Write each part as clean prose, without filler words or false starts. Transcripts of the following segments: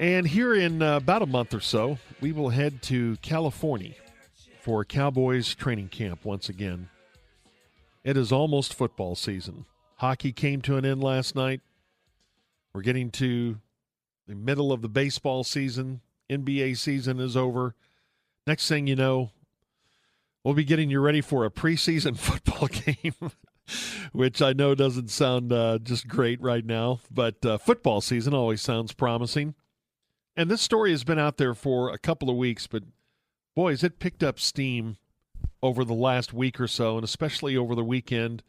And here in about a month or so, we will head to California for Cowboys training camp once again. It is almost football season. Hockey came to an end last night. We're getting to the middle of the baseball season. NBA season is over. Next thing you know, we'll be getting you ready for a preseason football game, which I know doesn't sound just great right now, but football season always sounds promising. And this story has been out there for a couple of weeks, but boys, it picked up steam over the last week or so, and especially over the weekend.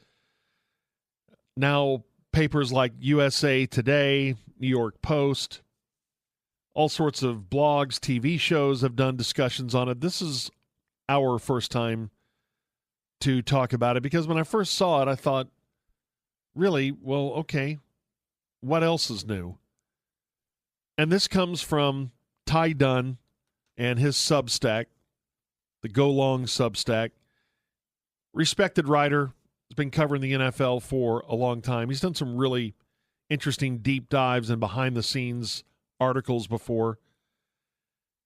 Now, papers like USA Today, New York Post, all sorts of blogs, TV shows have done discussions on it. This is our first time to talk about it because when I first saw it, I thought, really, well, okay, what else is new? And this comes from Ty Dunn and his Substack, the Go Long Substack. Respected writer, has been covering the NFL for a long time. He's done some really interesting deep dives and behind-the-scenes articles before.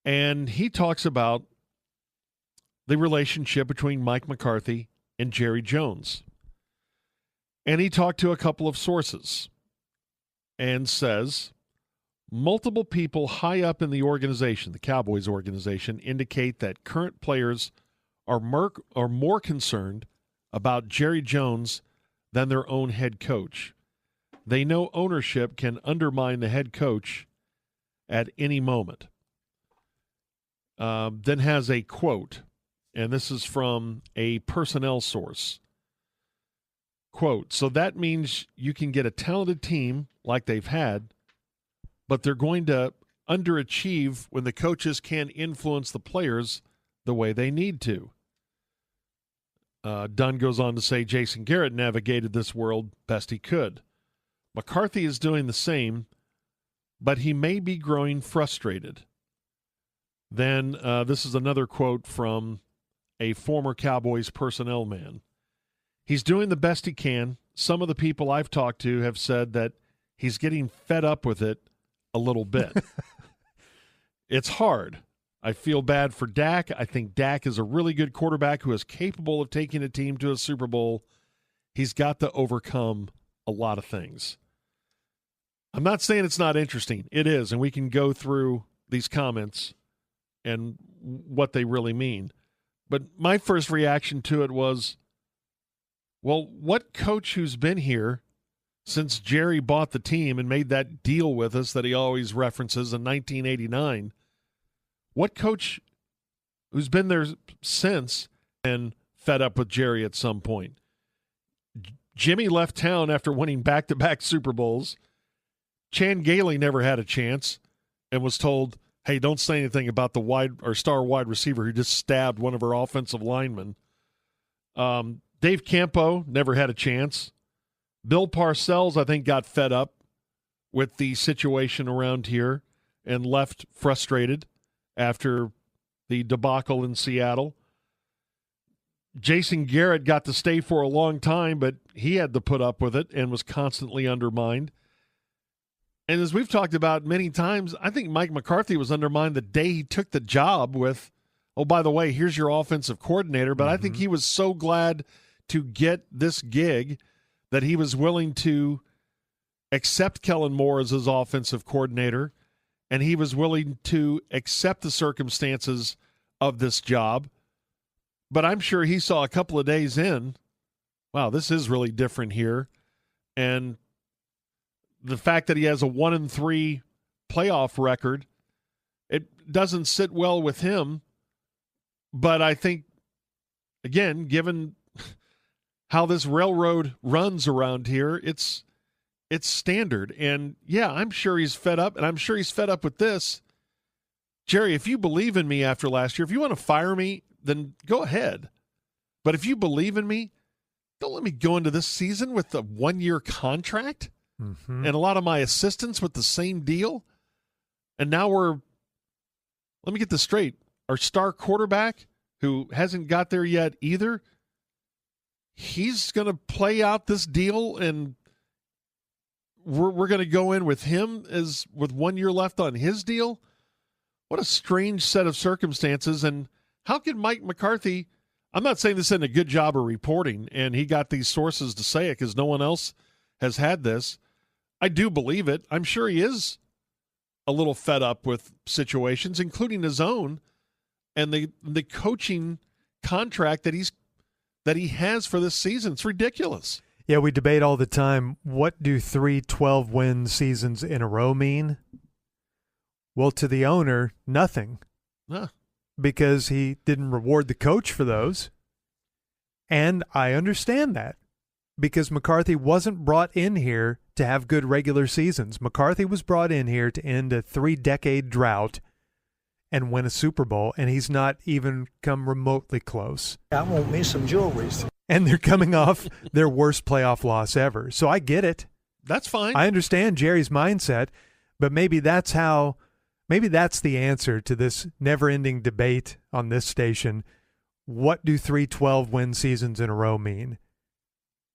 And he talks about the relationship between Mike McCarthy and Jerry Jones. And he talked to a couple of sources and says, multiple people high up in the organization, the Cowboys organization, indicate that current players are more concerned about Jerry Jones than their own head coach. They know ownership can undermine the head coach at any moment. Then has a quote, and this is from a personnel source. Quote, so that means you can get a talented team like they've had, but they're going to underachieve when the coaches can't influence the players the way they need to. Dunn goes on to say Jason Garrett navigated this world best he could. McCarthy is doing the same, but he may be growing frustrated. Then this is another quote from a former Cowboys personnel man. He's doing the best he can. Some of the people I've talked to have said that he's getting fed up with it a little bit. It's hard. I feel bad for Dak. I think Dak is a really good quarterback who is capable of taking a team to a Super Bowl. He's got to overcome a lot of things. I'm not saying it's not interesting. It is, and we can go through these comments and what they really mean. But my first reaction to it was, well, what coach who's been here since Jerry bought the team and made that deal with us that he always references in 1989, what coach who's been there since and fed up with Jerry at some point? Jimmy left town after winning back-to-back Super Bowls. Chan Gailey never had a chance and was told, hey, don't say anything about the star wide receiver who just stabbed one of our offensive linemen. Dave Campo never had a chance. Bill Parcells, I think, got fed up with the situation around here and left frustrated after the debacle in Seattle. Jason Garrett got to stay for a long time, but he had to put up with it and was constantly undermined. And as we've talked about many times, I think Mike McCarthy was undermined the day he took the job with, oh, by the way, here's your offensive coordinator. But I think he was so glad to get this gig that he was willing to accept Kellen Moore as his offensive coordinator, and he was willing to accept the circumstances of this job. But I'm sure he saw a couple of days in, wow, this is really different here. And the fact that he has a 1-3 playoff record, it doesn't sit well with him. But I think, again, given how this railroad runs around here, it's standard. And, yeah, I'm sure he's fed up, and I'm sure he's fed up with this. Jerry, if you believe in me after last year, if you want to fire me, then go ahead. But if you believe in me, don't let me go into this season with a 1-year contract and a lot of my assistants with the same deal. And now let me get this straight, our star quarterback, who hasn't got there yet either, he's going to play out this deal and we're going to go in with him as with 1 year left on his deal. What a strange set of circumstances. And how can Mike McCarthy, I'm not saying this isn't a good job of reporting, and he got these sources to say it because no one else has had this. I do believe it. I'm sure he is a little fed up with situations, including his own, and the coaching contract that he has for this season. It's ridiculous. Yeah, we debate all the time, what do 3 12-win seasons in a row mean? Well, to the owner, nothing. Huh. Because he didn't reward the coach for those. And I understand that because McCarthy wasn't brought in here to have good regular seasons. McCarthy was brought in here to end a 3-decade drought and win a Super Bowl, and he's not even come remotely close. I want me some jewelry. And they're coming off their worst playoff loss ever. So I get it. That's fine. I understand Jerry's mindset, but maybe that's the answer to this never-ending debate on this station. What do 3 12-win seasons in a row mean?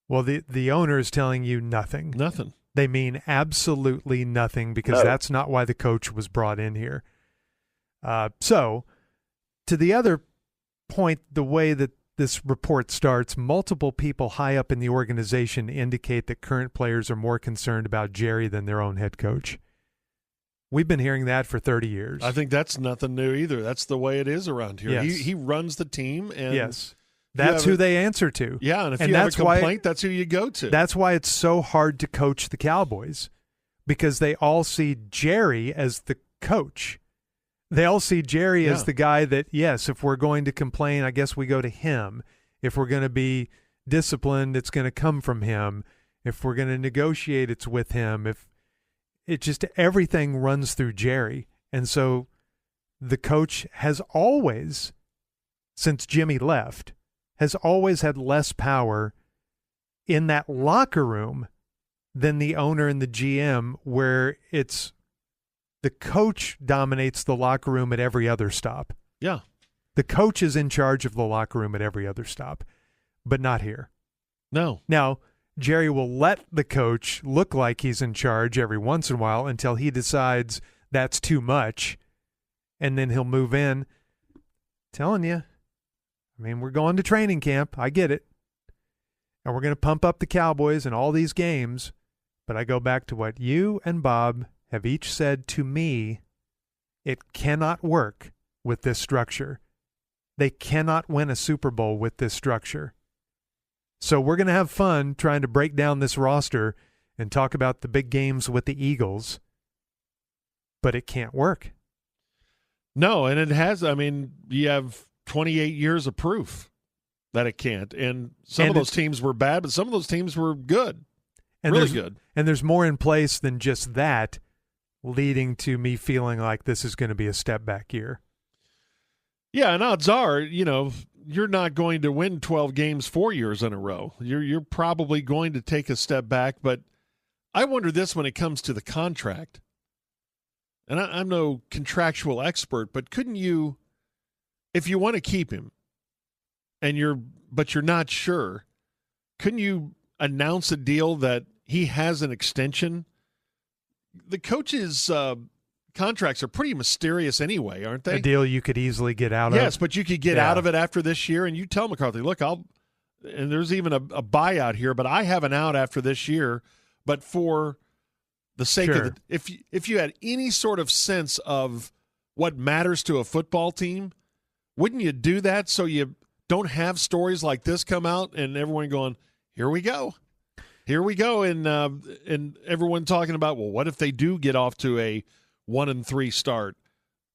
Well, the owner is telling you nothing. Nothing. They mean absolutely nothing because that's not why the coach was brought in here. So, to the other point, the way that this report starts, multiple people high up in the organization indicate that current players are more concerned about Jerry than their own head coach. We've been hearing that for 30 years. I think that's nothing new either. That's the way it is around here. Yes. He runs the team. And yes. That's who they answer to. Yeah, and if you have a complaint, that's who you go to. That's why it's so hard to coach the Cowboys, because they all see Jerry as the coach. They all see Jerry as the guy that, yes, if we're going to complain, I guess we go to him. If we're going to be disciplined, it's going to come from him. If we're going to negotiate, it's with him. If it just everything runs through Jerry. And so the coach has always, since Jimmy left, has always had less power in that locker room than the owner and the GM, where it's the coach dominates the locker room at every other stop. Yeah. The coach is in charge of the locker room at every other stop, but not here. No. Now, Jerry will let the coach look like he's in charge every once in a while until he decides that's too much, and then he'll move in. Telling you, I mean, we're going to training camp. I get it. And we're going to pump up the Cowboys in all these games, but I go back to what you and Bob have each said to me. It cannot work with this structure. They cannot win a Super Bowl with this structure. So we're going to have fun trying to break down this roster and talk about the big games with the Eagles, but it can't work. No, and it has. I mean, you have 28 years of proof that it can't. And some of those teams were bad, but some of those teams were good, and really good. And there's more in place than just that, leading to me feeling like this is going to be a step-back year. Yeah, and odds are, you're not going to win 12 games 4 years in a row. You're probably going to take a step back, but I wonder this when it comes to the contract. And I'm no contractual expert, but couldn't you, if you want to keep him, but you're not sure, couldn't you announce a deal that he has an extension? The coaches' contracts are pretty mysterious anyway, aren't they? A deal you could easily get out of. Yes, but you could get out of it after this year, and you tell McCarthy, look, and there's even a buyout here, but I have an out after this year. But for the sake of if you had any sort of sense of what matters to a football team, wouldn't you do that so you don't have stories like this come out and everyone going, here we go, and everyone talking about, well, what if they do get off to a 1-3 start,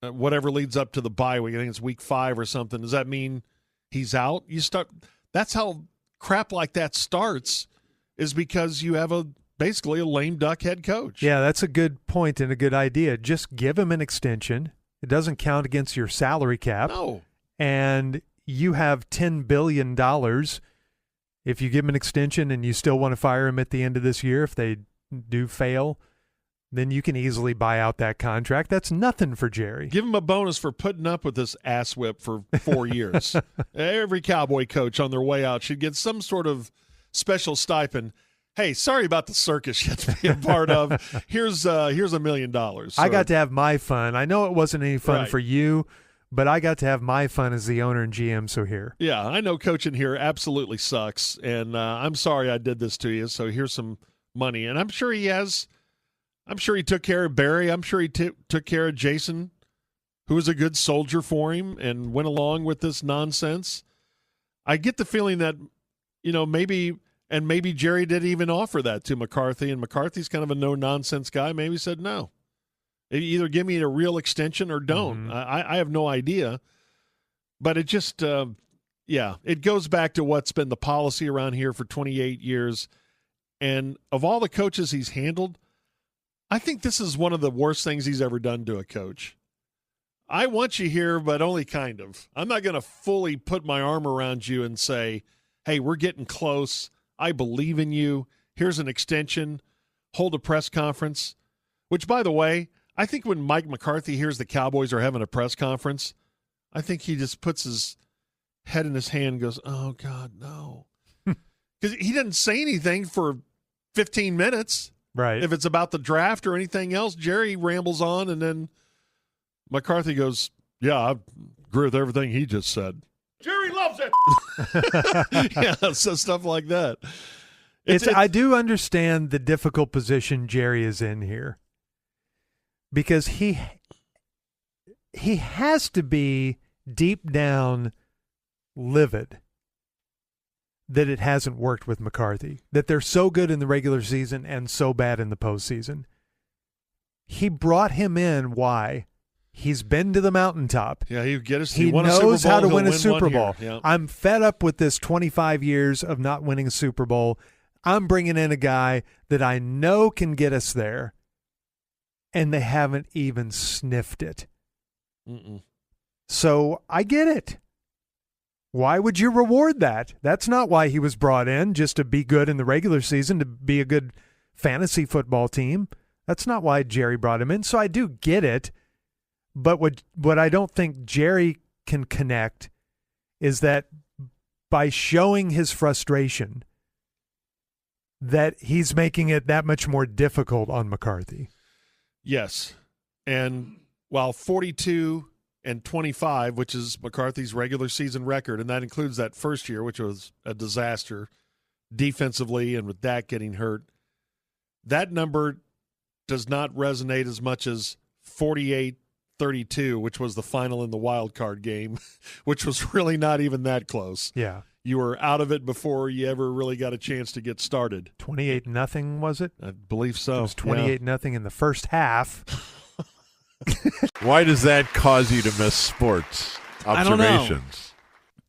whatever leads up to the bye week? I think it's week 5 or something. Does that mean he's out? That's how crap like that starts, is because you have basically a lame duck head coach. Yeah, that's a good point and a good idea. Just give him an extension. It doesn't count against your salary cap. No. And you have $10 billion. If you give him an extension and you still want to fire him at the end of this year, if they do fail, then you can easily buy out that contract. That's nothing for Jerry. Give him a bonus for putting up with this ass whip for 4 years. Every Cowboy coach on their way out should get some sort of special stipend. hey, sorry about the circus you have to be a part of. Here's $1 million. I got to have my fun. I know it wasn't any fun Right. for you, but I got to have my fun as the owner and GM, so here. Yeah, I know coaching here absolutely sucks, and I'm sorry I did this to you, so here's some money. And I'm sure he took care of Barry. I'm sure he took care of Jason, who was a good soldier for him and went along with this nonsense. I get the feeling that, maybe Jerry didn't even offer that to McCarthy, and McCarthy's kind of a no-nonsense guy. Maybe he said, no. Either give me a real extension or don't. Mm-hmm. I have no idea. But it just, it goes back to what's been the policy around here for 28 years. And of all the coaches he's handled, I think this is one of the worst things he's ever done to a coach. I want you here, but only kind of. I'm not going to fully put my arm around you and say, hey, we're getting close. I believe in you. Here's an extension. Hold a press conference. Which, by the way, I think when Mike McCarthy hears the Cowboys are having a press conference, I think he just puts his head in his hand and goes, oh, God, no. Because he didn't say anything for 15 minutes. Right. If it's about the draft or anything else, Jerry rambles on, and then McCarthy goes, yeah, I agree with everything he just said. Jerry loves it. Yeah, so stuff like that. I do understand the difficult position Jerry is in here, because he has to be deep down livid that it hasn't worked with McCarthy, that they're so good in the regular season and so bad in the postseason. He brought him in. Why? He's been to the mountaintop. Yeah, he knows how to win a Super Bowl. Yeah. I'm fed up with this 25 years of not winning a Super Bowl. I'm bringing in a guy that I know can get us there, and they haven't even sniffed it. Mm-mm. So I get it. Why would you reward that? That's not why he was brought in, just to be good in the regular season, to be a good fantasy football team. That's not why Jerry brought him in. So I do get it. But what I don't think Jerry can connect is that by showing his frustration, that he's making it that much more difficult on McCarthy. Yes. And while 42-25, which is McCarthy's regular season record, and that includes that first year, which was a disaster defensively and with Dak getting hurt, that number does not resonate as much as 48-32, which was the final in the wild card game, which was really not even that close. Yeah. You were out of it before you ever really got a chance to get started. 28-0, was it? I believe so. It was 28-0 in the first half. Why does that cause you to miss sports observations?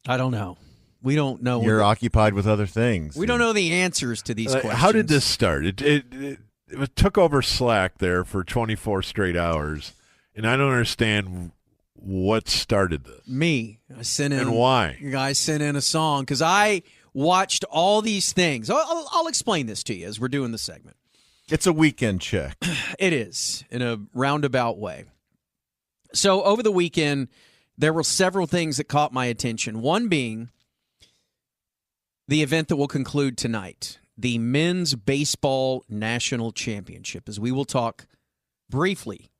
I don't know. We don't know. You're occupied with other things. We don't know the answers to these questions. How did this start? It took over Slack there for 24 straight hours, and I don't understand what started this. Me. I sent in. And why? I sent in a song because I watched all these things. I'll explain this to you as we're doing the segment. It's a weekend check. It is, in a roundabout way. So over the weekend, there were several things that caught my attention. One being the event that will conclude tonight, the Men's Baseball National Championship, as we will talk briefly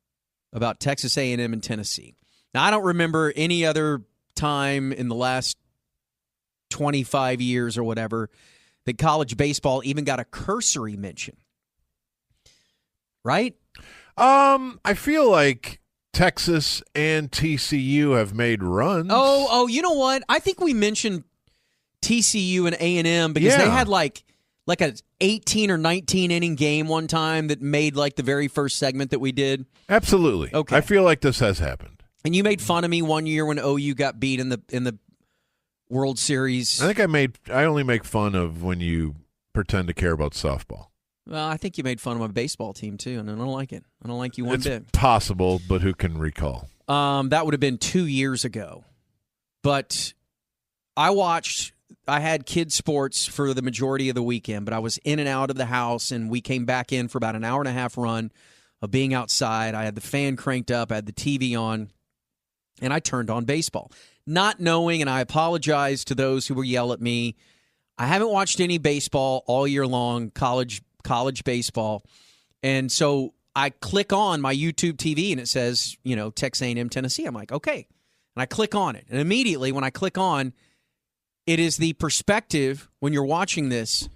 about Texas A&M and Tennessee. Now, I don't remember any other time in the last 25 years or whatever that college baseball even got a cursory mention. Right? I feel like Texas and TCU have made runs. Oh, you know what? I think we mentioned TCU and A&M because they had like a 18 or 19 inning game one time that made like the very first segment that we did. Absolutely. Okay. I feel like this has happened. And you made fun of me one year when OU got beat in the World Series. I think I only make fun of when you pretend to care about softball. Well, I think you made fun of my baseball team too, and I don't like it. I don't like you one bit. It's possible, but who can recall? That would have been 2 years ago. But I had kids sports for the majority of the weekend, but I was in and out of the house, and we came back in for about an hour and a half run of being outside. I had the fan cranked up, I had the TV on, and I turned on baseball. Not knowing, and I apologize to those who will yell at me, I haven't watched any baseball all year long, college baseball. And so I click on my YouTube TV and it says, Texas A&M, Tennessee. I'm like, okay. And I click on it. And immediately when I click on, it is the perspective when you're watching this.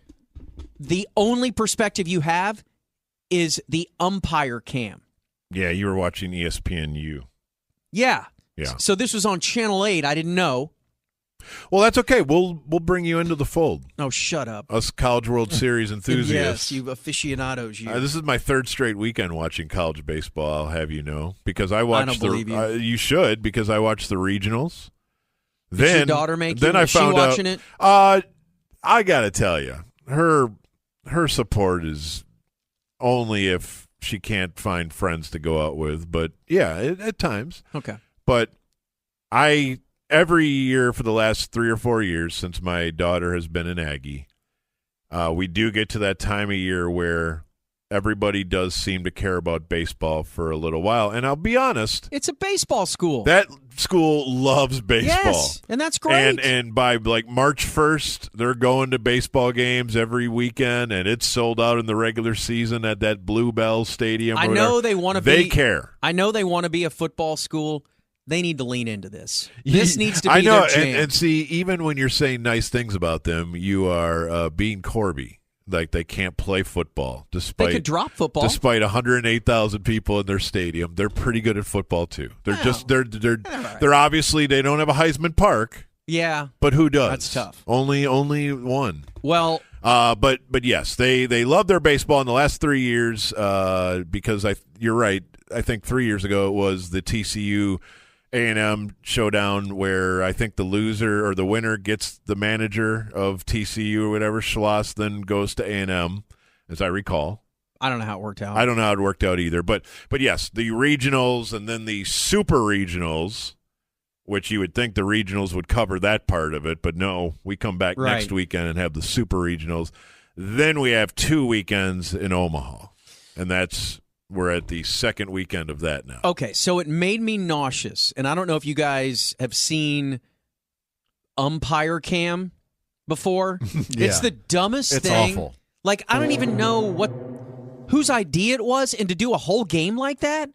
The only perspective you have is the umpire cam. Yeah, you were watching ESPNU. Yeah. Yeah. So this was on Channel 8. I didn't know. Well, that's okay. We'll bring you into the fold. Oh, shut up. Us College World Series enthusiasts. Yes, you aficionados. You. This is my third straight weekend watching college baseball, I'll have you know, because I watched believe you. You should, because I watched the regionals. Did your daughter make then you? I Is she found watching out, it? I got to tell you, her support is only if she can't find friends to go out with, but yeah, at times. Okay. But every year for the last 3 or 4 years since my daughter has been an Aggie, we do get to that time of year where everybody does seem to care about baseball for a little while. And I'll be honest. It's a baseball school. That school loves baseball. Yes, and that's great. And by like March 1st, they're going to baseball games every weekend, and it's sold out in the regular season at that Bluebell Stadium. I know they want to be. They care. I know they want to be a football school. They need to lean into this. This needs to be I know, their jam. and see, even when you're saying nice things about them, you are being Corby. Like they can't play football, despite they could drop football. Despite 108,000 people in their stadium, they're pretty good at football too. They're they're obviously they don't have a Heisman Park. Yeah, but who does? That's tough. Only one. Well, but yes, they love their baseball in the last 3 years. Because you're right. I think 3 years ago it was the TCU A&M showdown where I think the loser or the winner gets the manager of TCU or whatever. Schloss then goes to A&M, as I recall. I don't know how it worked out. I don't know how it worked out either. But yes, the regionals and then the super regionals, which you would think the regionals would cover that part of it. But no, we come back next weekend and have the super regionals. Then we have 2 weekends in Omaha, and we're at the second weekend of that now. Okay, so it made me nauseous, and I don't know if you guys have seen umpire cam before. Yeah. It's the dumbest It's thing. awful. Like, I don't even know whose idea it was, and to do a whole game like that.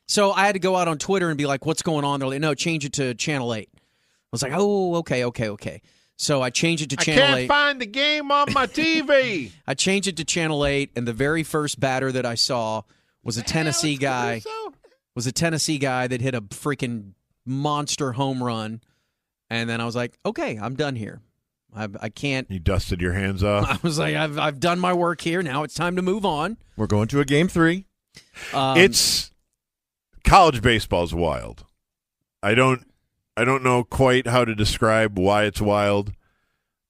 So I had to go out on Twitter and be like, what's going on? They're like, no, change it to Channel 8. I was like, oh, okay. So I changed it to Channel 8. I can't find the game on my TV. I changed it to Channel 8, and the very first batter that I saw was a Tennessee guy. Was a Tennessee guy that hit a freaking monster home run, and then I was like, "Okay, I'm done here. I can't." You dusted your hands off. I was like, "I've done my work here. Now it's time to move on." We're going to a game 3. It's college baseball's wild. I don't know quite how to describe why it's wild.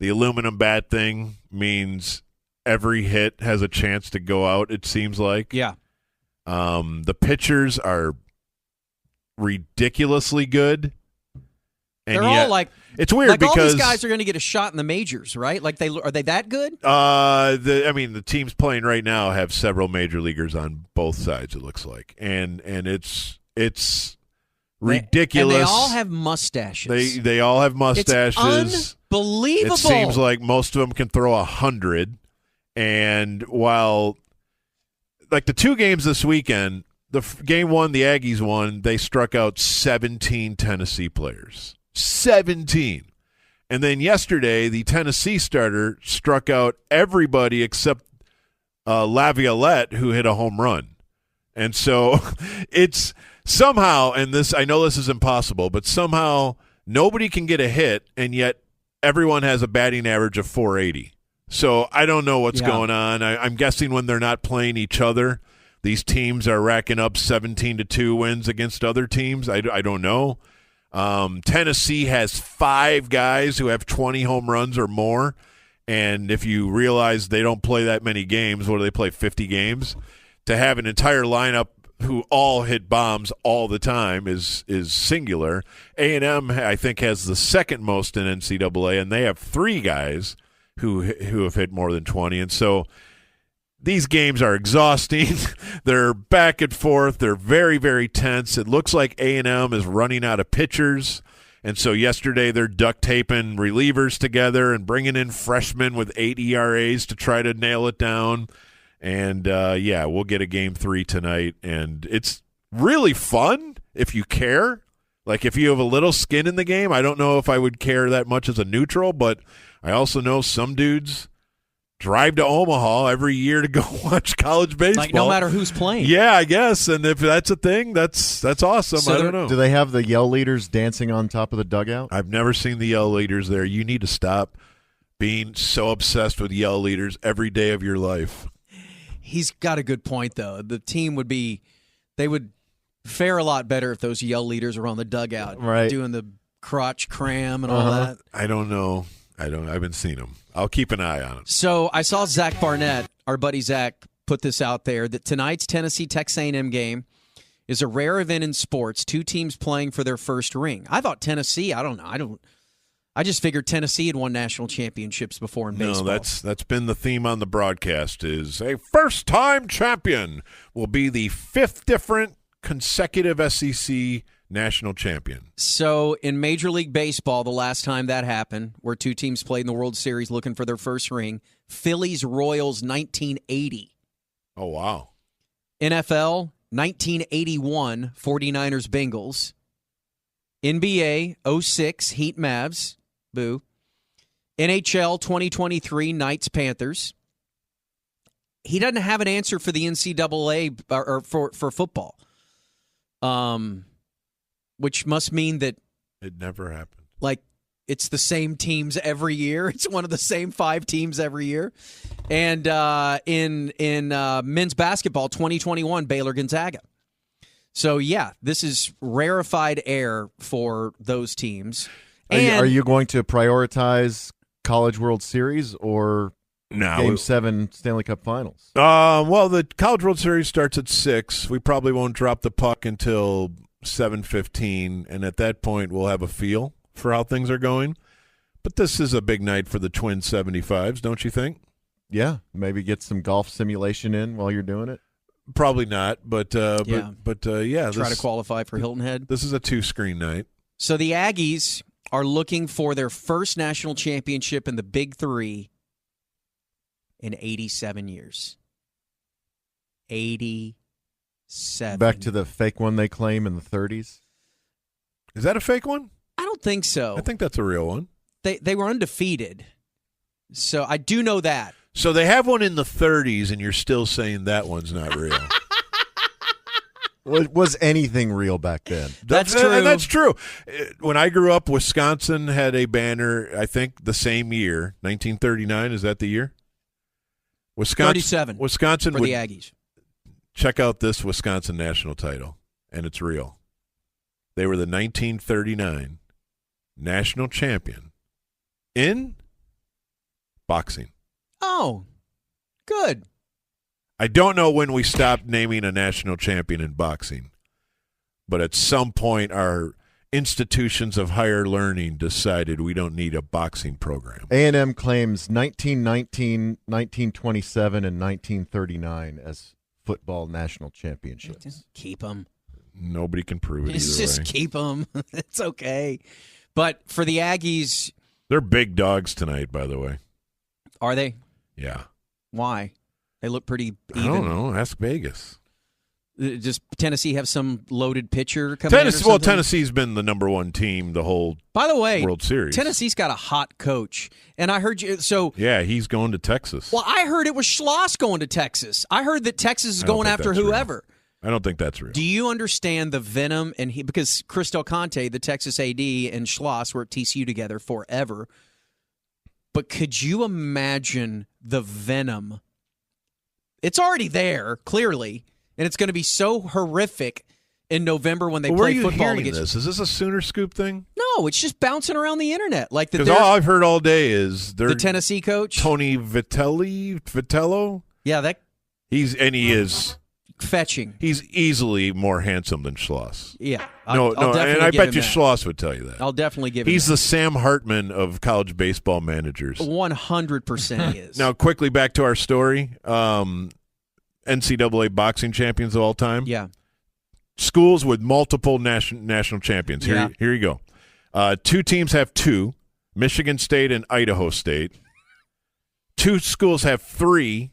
The aluminum bat thing means every hit has a chance to go out. It seems like. Yeah. The pitchers are ridiculously good, and they're yet, all like it's weird like because all these guys are going to get a shot in the majors, right? Like are they that good? The teams playing right now have several major leaguers on both sides. It looks like, and it's ridiculous. And they all have mustaches. They all have mustaches. It's unbelievable. It seems like most of them can throw 100, and while. Like the 2 games this weekend, game 1, the Aggies won, they struck out 17 Tennessee players. 17. And then yesterday, the Tennessee starter struck out everybody except Laviolette, who hit a home run. And so it's somehow, and I know this is impossible, but somehow nobody can get a hit, and yet everyone has a batting average of 480. So I don't know what's going on. I'm guessing when they're not playing each other, these teams are racking up 17-2 wins against other teams. I don't know. Tennessee has 5 guys who have 20 home runs or more. And if you realize they don't play that many games, what do they play, 50 games? To have an entire lineup who all hit bombs all the time is singular. A&M, I think, has the second most in NCAA, and they have 3 guys who have hit more than 20. And so these games are exhausting. They're back and forth. They're very, very tense. It looks like A&M is running out of pitchers. And so yesterday they're duct taping relievers together and bringing in freshmen with 8 ERAs to try to nail it down. And, we'll get a Game 3 tonight. And it's really fun if you care. Like, if you have a little skin in the game, I don't know if I would care that much as a neutral, but I also know some dudes drive to Omaha every year to go watch college baseball. Like, no matter who's playing. Yeah, I guess. And if that's a thing, that's awesome. So I don't know. Do they have the yell leaders dancing on top of the dugout? I've never seen the yell leaders there. You need to stop being so obsessed with yell leaders every day of your life. He's got a good point, though. The team they would fare a lot better if those yell leaders were on the dugout, right, doing the crotch cram and all that. I don't know. I haven't seen them. I'll keep an eye on it. So I saw Zach Barnett, our buddy Zach, put this out there that tonight's Tennessee-Texas A&M game is a rare event in sports. 2 teams playing for their first ring. I thought Tennessee. I don't know. I just figured Tennessee had won national championships before in baseball. No, that's been the theme on the broadcast. Is a first-time champion will be the 5th different consecutive SEC national champion. So in Major League Baseball, the last time that happened, where 2 teams played in the World Series looking for their first ring, Phillies-Royals 1980. Oh, wow. NFL 1981, 49ers-Bengals. NBA 06, Heat-Mavs. Boo. NHL 2023, Knights-Panthers. He doesn't have an answer for the NCAA or for football. Which must mean that it never happened. Like, it's the same teams every year. It's one of the same 5 teams every year. And in men's basketball, 2021, Baylor Gonzaga. So, yeah, this is rarefied air for those teams. Are you going to prioritize College World Series or Game 7 Stanley Cup Finals? Well, the College World Series starts at 6. We probably won't drop the puck until 7:15, and at that point we'll have a feel for how things are going. But this is a big night for the Twin 75s, don't you think? Yeah, maybe get some golf simulation in while you're doing it. Probably not, but yeah. Try to qualify for Hilton Head. This is a 2-screen night. So the Aggies are looking for their first national championship in the Big 3 in 87 years. 87. Back to the fake one they claim in the 30s. Is that a fake one? I don't think so. I think that's a real one. They were undefeated. So I do know that. So they have one in the 30s, and you're still saying that one's not real. Was anything real back then? That's true. And that's true. When I grew up, Wisconsin had a banner, I think, the same year, 1939. Is that the year? 37. Wisconsin for the Aggies. Check out this Wisconsin national title, and it's real. They were the 1939 national champion in boxing. Oh, good. I don't know when we stopped naming a national champion in boxing, but at some point our institutions of higher learning decided we don't need a boxing program. A&M claims 1919, 1927, and 1939 as football national championships. Keep them. Nobody can prove it either Just way. keep them. It's okay. But for the Aggies, They're big dogs tonight, by the way. are they? Yeah. Why? They look pretty even. I don't know. Ask Vegas. Does Tennessee have some loaded pitcher coming in or something? Well, Tennessee's been the number 1 team the whole By the way, World Series. Tennessee's got a hot coach. And I heard you. So, Yeah, he's going to Texas. well, I heard it was Schloss going to Texas. I heard that Texas is I don't going think after that's real. whoever. I don't think that's real. Do you understand the venom? And because Chris Del Conte, the Texas AD, and Schloss were at TCU together forever. But could you imagine the venom? It's already there, clearly, and it's going to be so horrific in November when they Where are play you football hearing against. this? Is this a Sooner Scoop thing? No, it's just bouncing around the internet, like that. Because all I've heard all day is The Tennessee coach, Tony Vitello. yeah, He is fetching. he's easily more handsome than Schloss. Yeah, No, definitely and I give bet him you that. Schloss would tell you that. I'll definitely give He's him the Sam Hartman of college baseball managers. 100% he is. Now, quickly back to our story. NCAA boxing champions of all time. Yeah, Schools with multiple national champions. Here you go. 2 teams have 2, Michigan State and Idaho State. 2 schools have 3,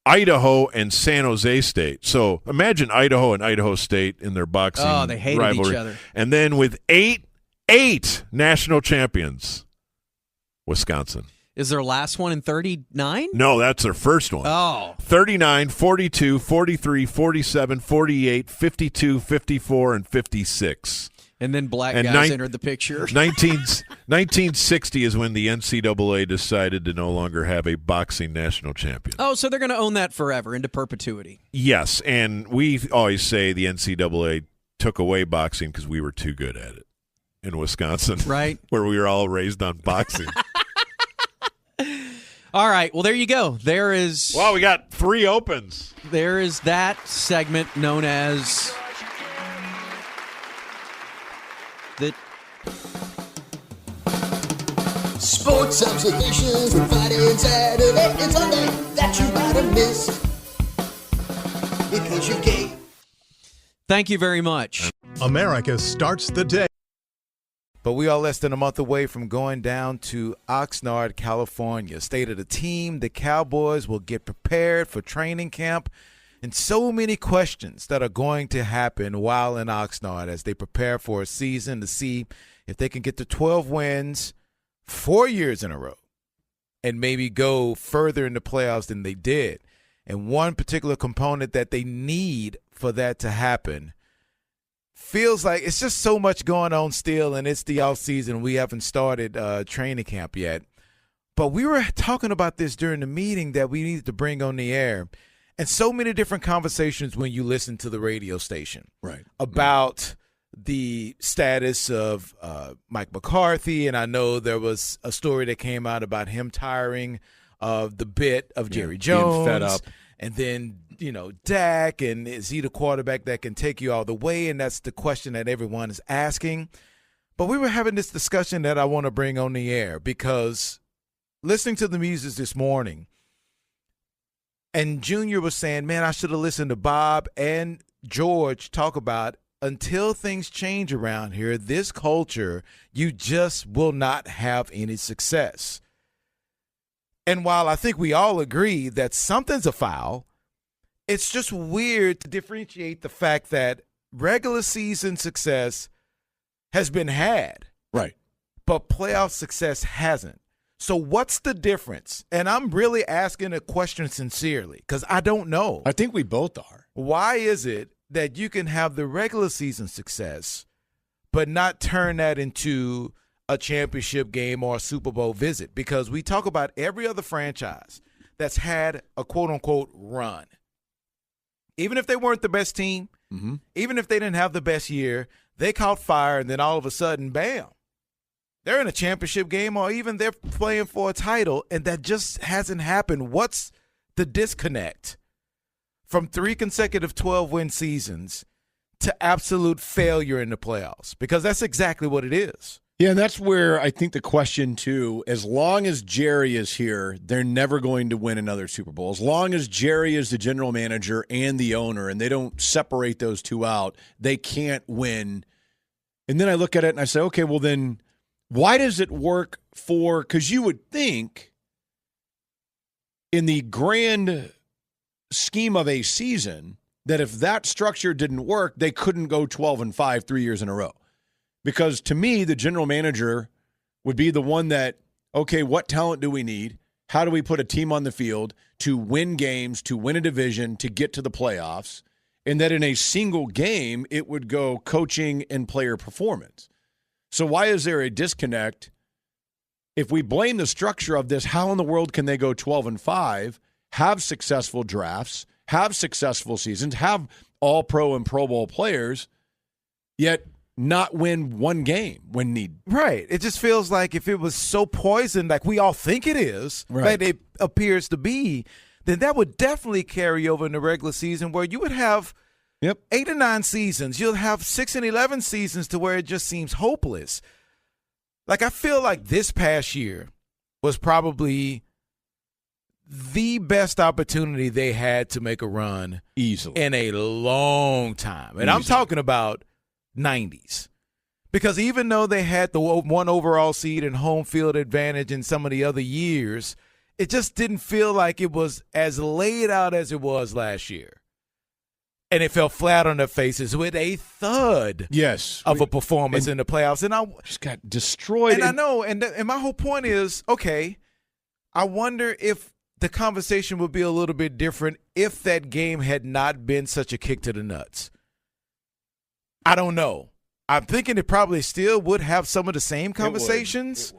Idaho and San Jose State. So imagine Idaho and Idaho State in their boxing rivalry. Oh, they hated each other. And then with 8 national champions, Wisconsin. Is their last one in 39? No, that's their first one. Oh. 39, 42, 43, 47, 48, 52, 54, and 56. And then black guys entered the picture. 1960 is when the NCAA decided to no longer have a boxing national champion. Oh, so they're going to own that forever into perpetuity. Yes, and we always say the NCAA took away boxing because we were too good at it in Wisconsin. Right. Where we were all raised on boxing. All right, well, there you go. There is. Well, we got 3 opens. There is that segment known as the Sports observations from Friday and Saturday and Sunday that you might have missed because you're gay. Thank you very much. America starts the day. But we are less than a month away from going down to Oxnard, California. State of the team, the Cowboys will get prepared for training camp, and so many questions that are going to happen while in Oxnard as they prepare for a season to see if they can get to 12 wins 4 years in a row and maybe go further in the playoffs than they did. And one particular component that they need for that to happen feels like it's just so much going on still, and it's the off season. We haven't started training camp yet. But we were talking about this during the meeting that we needed to bring on the air. And so many different conversations when you listen to the radio station about the status of Mike McCarthy. And I know there was a story that came out about him tiring of the bit of Jerry Jones. Being fed up. And then, Dak, and is he the quarterback that can take you all the way? And that's the question that everyone is asking. But we were having this discussion that I want to bring on the air because listening to the Muses this morning, and Junior was saying, man, I should have listened to Bob and George talk about until things change around here, this culture, you just will not have any success. And while I think we all agree that something's a foul, it's just weird to differentiate the fact that regular season success has been had. Right. But playoff success hasn't. So what's the difference? And I'm really asking a question sincerely because I don't know. I think we both are. Why is it that you can have the regular season success but not turn that into a championship game or a Super Bowl visit? Because we talk about every other franchise that's had a quote-unquote run. Even if they weren't the best team, even if they didn't have the best year, they caught fire, and then all of a sudden, bam, they're in a championship game or even they're playing for a title, and that just hasn't happened. What's the disconnect from 3 consecutive 12-win seasons to absolute failure in the playoffs? Because that's exactly what it is. Yeah, and that's where I think the question, too, as long as Jerry is here, they're never going to win another Super Bowl. As long as Jerry is the general manager and the owner and they don't separate those two out, they can't win. And then I look at it and I say, okay, well then why does it work for – because you would think in the grand scheme of a season that if that structure didn't work, they couldn't go 12-5 3 years in a row. Because to me, the general manager would be the one that, okay, what talent do we need? How do we put a team on the field to win games, to win a division, to get to the playoffs? And that in a single game, it would go coaching and player performance. So why is there a disconnect? If we blame the structure of this, how in the world can they go 12-5, have successful drafts, have successful seasons, have all-pro and Pro Bowl players, yet not win one game when need? Right. It just feels like if it was so poisoned like we all think it is, like it appears to be, then that would definitely carry over in the regular season where you would have 8 or 9 seasons. You'll have 6 and 11 seasons to where it just seems hopeless. Like I feel like this past year was probably the best opportunity they had to make a run easily in a long time. And I'm talking about 90s, Because even though they had the one overall seed and home field advantage in some of the other years, it just didn't feel like it was as laid out as it was last year. And it fell flat on their faces with a thud of a performance in the playoffs. And I just got destroyed. And I know, and my whole point is, okay, I wonder if the conversation would be a little bit different if that game had not been such a kick to the nuts. I don't know. I'm thinking it probably still would have some of the same conversations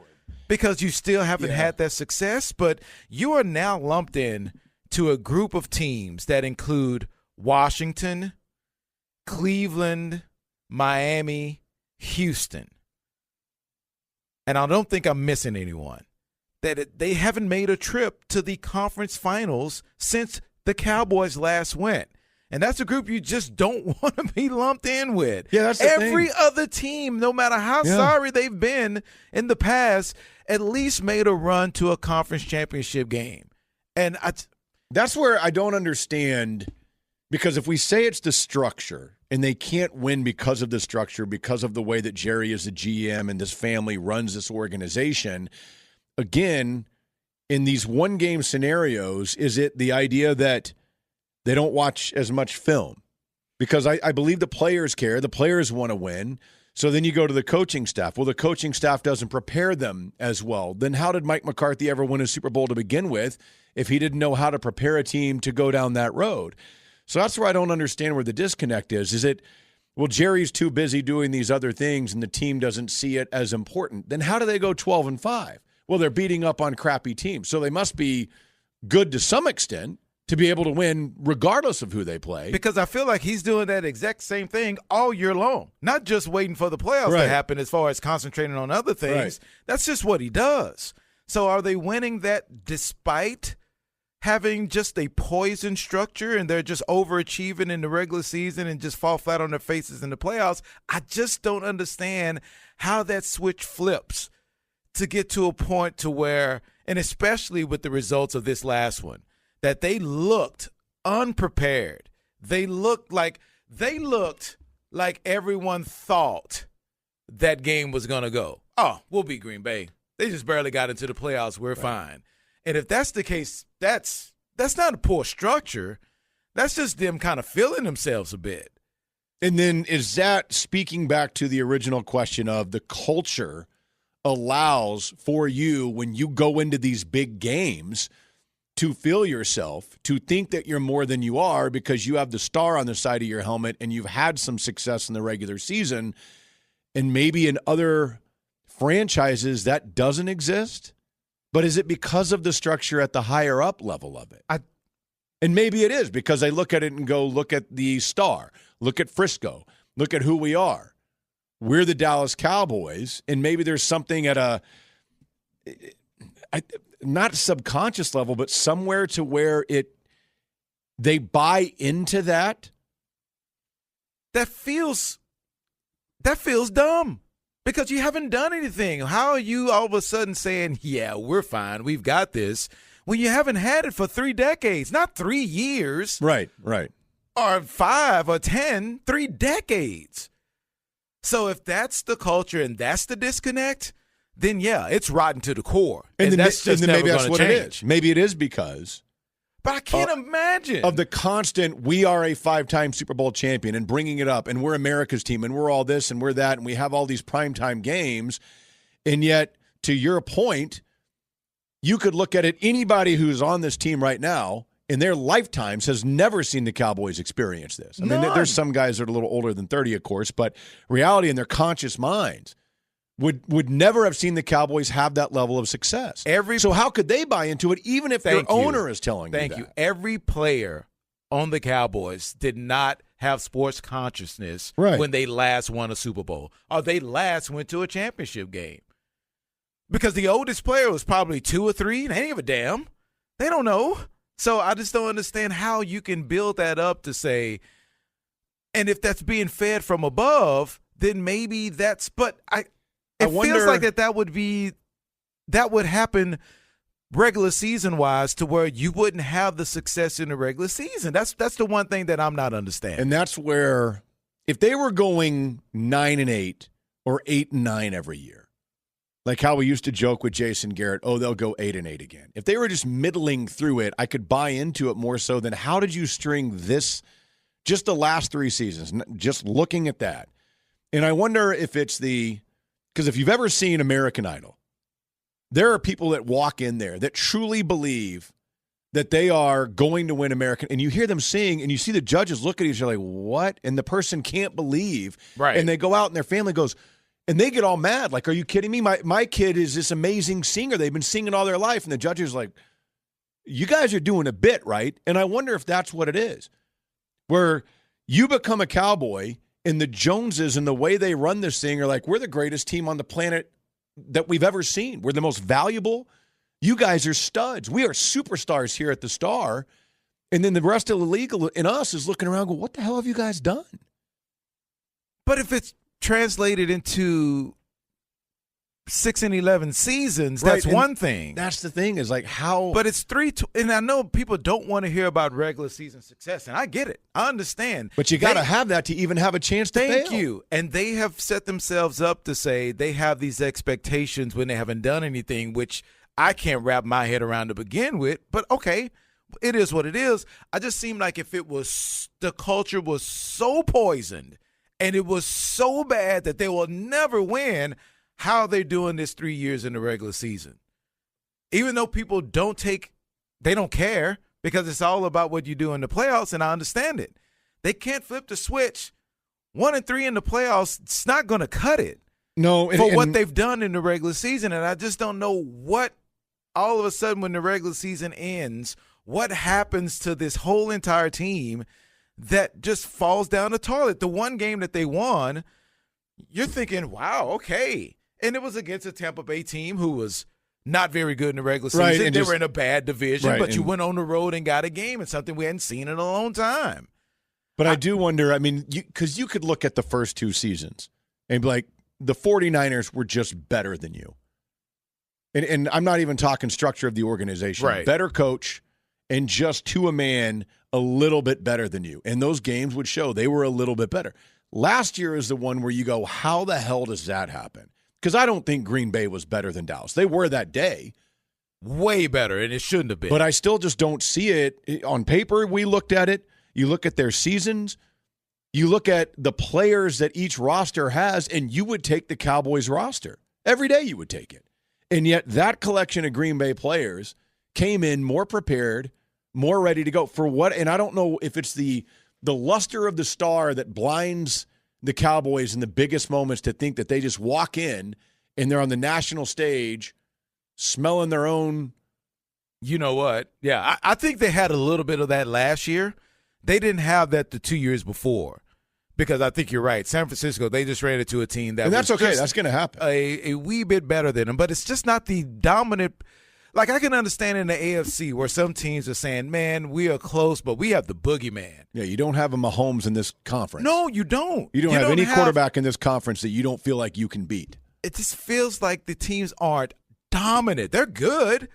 because you still haven't had that success, but you are now lumped in to a group of teams that include Washington, Cleveland, Miami, Houston. And I don't think I'm missing anyone. They haven't made a trip to the conference finals since the Cowboys last went. And that's a group you just don't want to be lumped in with. Yeah, that's the Every thing. other team, no matter how sorry they've been in the past, at least made a run to a conference championship game. And that's where I don't understand, because if we say it's the structure and they can't win because of the structure, because of the way that Jerry is the GM and this family runs this organization, again, in these one-game scenarios, is it the idea that they don't watch as much film? Because I believe the players care. The players want to win. So then you go to the coaching staff. Well, the coaching staff doesn't prepare them as well. Then how did Mike McCarthy ever win a Super Bowl to begin with if he didn't know how to prepare a team to go down that road? So that's where I don't understand where the disconnect is. Is it, well, Jerry's too busy doing these other things and the team doesn't see it as important? Then how do they go 12-5? Well, they're beating up on crappy teams. So they must be good to some extent to be able to win regardless of who they play. Because I feel like he's doing that exact same thing all year long, not just waiting for the playoffs to happen as far as concentrating on other things. Right. That's just what he does. So are they winning that despite having just a poison structure and they're just overachieving in the regular season and just fall flat on their faces in the playoffs? I just don't understand how that switch flips to get to a point to where, and especially with the results of this last one, that they looked unprepared. They looked like everyone thought that game was going to go. Oh, we'll beat Green Bay. They just barely got into the playoffs. We're fine. And if that's the case, that's not a poor structure. That's just them kind of feeling themselves a bit. And then is that speaking back to the original question of the culture allows for you when you go into these big games to feel yourself, to think that you're more than you are because you have the star on the side of your helmet and you've had some success in the regular season, and maybe in other franchises that doesn't exist? But is it because of the structure at the higher up level of it? And maybe it is because I look at it and go, look at the star, look at Frisco, look at who we are. We're the Dallas Cowboys, and maybe there's something at a not subconscious level, but somewhere to where they buy into that. That feels dumb because you haven't done anything. How are you all of a sudden saying, yeah, we're fine, we've got this, when you haven't had it for 3 decades, not 3 years. Right. Or 5 or 10, 3 decades. So if that's the culture and that's the disconnect, then yeah, it's rotten to the core. And then, that's just maybe that's what change. it is. Maybe it is because But I can't imagine. Of the constant, we are a 5-time Super Bowl champion and bringing it up, and we're America's team, and we're all this, and we're that, and we have all these primetime games. And yet, to your point, you could look at it, anybody who's on this team right now in their lifetimes has never seen the Cowboys experience this. I mean, there's some guys that are a little older than 30, of course, but reality in their conscious minds would never have seen the Cowboys have that level of success. So how could they buy into it, even if their owner is telling you that? Thank you. Every player on the Cowboys did not have sports consciousness when they last won a Super Bowl or they last went to a championship game. Because the oldest player was probably 2 or 3. They didn't give a damn. They don't know. So I just don't understand how you can build that up to say, and if that's being fed from above, then maybe that's, but it feels like that would happen regular season wise to where you wouldn't have the success in the regular season. That's the one thing that I'm not understanding. And that's where if they were going 9-8 or 8-9 every year. Like how we used to joke with Jason Garrett, oh, they'll go 8-8 again. If they were just middling through it, I could buy into it more so than how did you string this, just the last 3 seasons, just looking at that. And I wonder if it's because if you've ever seen American Idol, there are people that walk in there that truly believe that they are going to win American, and you hear them sing, and you see the judges look at each other like, what? And the person can't believe. Right. And they go out, and their family goes, and they get all mad. Like, are you kidding me? My kid is this amazing singer. They've been singing all their life. And the judge is like, you guys are doing a bit, right? And I wonder if that's what it is, where you become a Cowboy, and the Joneses and the way they run this thing are like, we're the greatest team on the planet that we've ever seen. We're the most valuable. You guys are studs. We are superstars here at the Star. And then the rest of the league and us is looking around going, what the hell have you guys done? But if it's translated into 6 and 11 seasons, Right, that's and one thing. That's the thing is like how. But it's 3, and I know people don't want to hear about regular season success, and I get it. I understand. But you got to have that to even have a chance to Thank fail. you. And they have set themselves up to say they have these expectations when they haven't done anything, which I can't wrap my head around to begin with. But okay, it is what it is. I just seem like if it was the culture was so poisoned and it was so bad that they will never win, how are they doing this 3 years in the regular season? Even though people they don't care because it's all about what you do in the playoffs, and I understand it. They can't flip the switch. 1-3 in the playoffs, it's not going to cut it. No, For what they've done in the regular season, and I just don't know what all of a sudden when the regular season ends, what happens to this whole entire team that just falls down the toilet. The one game that they won, you're thinking, wow, okay. And it was against a Tampa Bay team who was not very good in the regular season. Right, and they were in a bad division, right, but you and went on the road and got a game. It's something we hadn't seen in a long time. But I do wonder, I mean, because you could look at the first 2 seasons and be like, the 49ers were just better than you. And I'm not even talking structure of the organization. Right. Better coach and just to a man a little bit better than you. And those games would show they were a little bit better. Last year is the one where you go, how the hell does that happen? Because I don't think Green Bay was better than Dallas. They were that day. Way better, and it shouldn't have been. But I still just don't see it. On paper, we looked at it. You look at their seasons. You look at the players that each roster has, and you would take the Cowboys roster. Every day you would take it. And yet that collection of Green Bay players came in more prepared, more ready to go for what. And I don't know if it's the luster of the Star that blinds the Cowboys in the biggest moments to think that they just walk in and they're on the national stage smelling their own. You know what? Yeah, I think they had a little bit of that last year. They didn't have that the 2 years before. Because I think you're right. San Francisco, they just ran into a team that and that's was okay. That's going to happen. A wee bit better than them. But it's just not the dominant. Like, I can understand in the AFC where some teams are saying, man, we are close, but we have the boogeyman. Yeah, you don't have a Mahomes in this conference. No, you don't. You don't have any quarterback in this conference that you don't feel like you can beat. It just feels like the teams aren't dominant. They're good.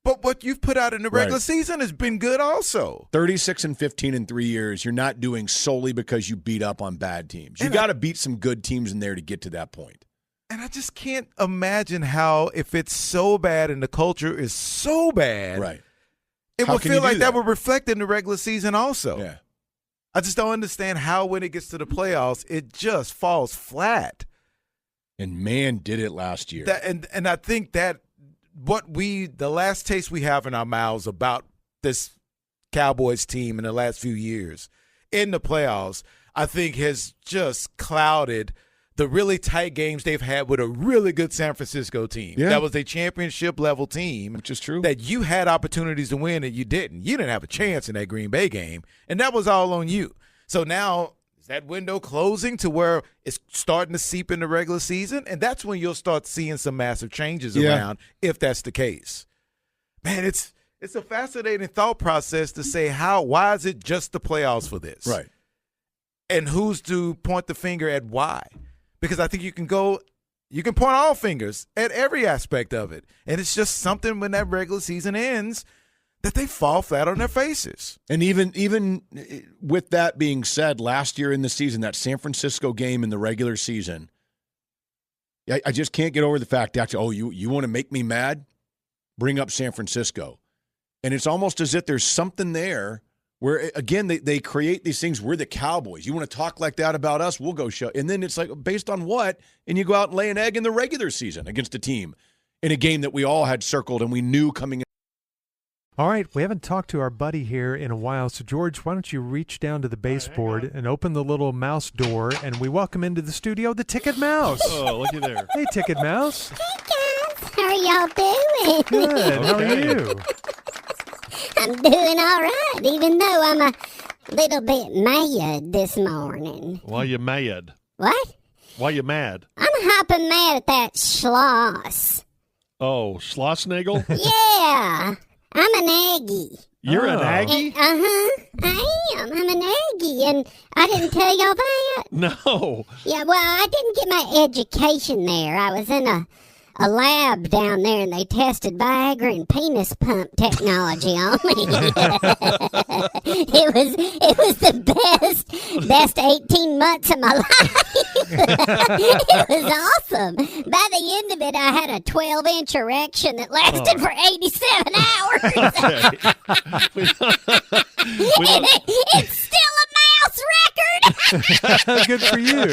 But what you've put out in the regular season has been good also. 36-15 in 3 years. You're not doing solely because you beat up on bad teams. You got to beat some good teams in there to get to that point. And I just can't imagine how, if it's so bad and the culture is so bad, it would feel like that would reflect in the regular season also. Yeah. I just don't understand how when it gets to the playoffs, it just falls flat. And man, did it last year. And I think that the last taste we have in our mouths about this Cowboys team in the last few years in the playoffs, I think has just clouded the really tight games they've had with a really good San Francisco team. Yeah. That was a championship level team. Which is true. That you had opportunities to win and you didn't. You didn't have a chance in that Green Bay game, and that was all on you. So now is that window closing to where it's starting to seep in the regular season? And that's when you'll start seeing some massive changes around if that's the case. Man, it's a fascinating thought process to say why is it just the playoffs for this? Right. And who's to point the finger at why? Because I think you can point all fingers at every aspect of it. And it's just something when that regular season ends that they fall flat on their faces. And even with that being said, last year in the season, that San Francisco game in the regular season, I just can't get over the fact that, you want to make me mad? Bring up San Francisco. And it's almost as if there's something there where, again, they create these things. We're the Cowboys. You want to talk like that about us? We'll go show. And then it's like, based on what? And you go out and lay an egg in the regular season against a team in a game that we all had circled and we knew coming in. All right, we haven't talked to our buddy here in a while, so George, why don't you reach down to the baseboard and open the little mouse door, and we welcome into the studio the Ticket Mouse. Oh, looky there. Hey, Ticket Mouse. Hey, guys. How are y'all doing? Good. How are you? I'm doing all right, even though I'm a little bit mad this morning. Why you mad? What? Why you mad? I'm hopping mad at that Schloss. Oh, Schlossnagel? Yeah. I'm an Aggie. You're an Aggie? I am. I'm an Aggie, and I didn't tell y'all that. No. Yeah, well, I didn't get my education there. I was in a lab down there, and they tested Viagra and penis pump technology on me. It was the best 18 months of my life. It was awesome. By the end of it, I had a 12-inch erection that lasted for 87 hours. It's still a mouse record. Good for you.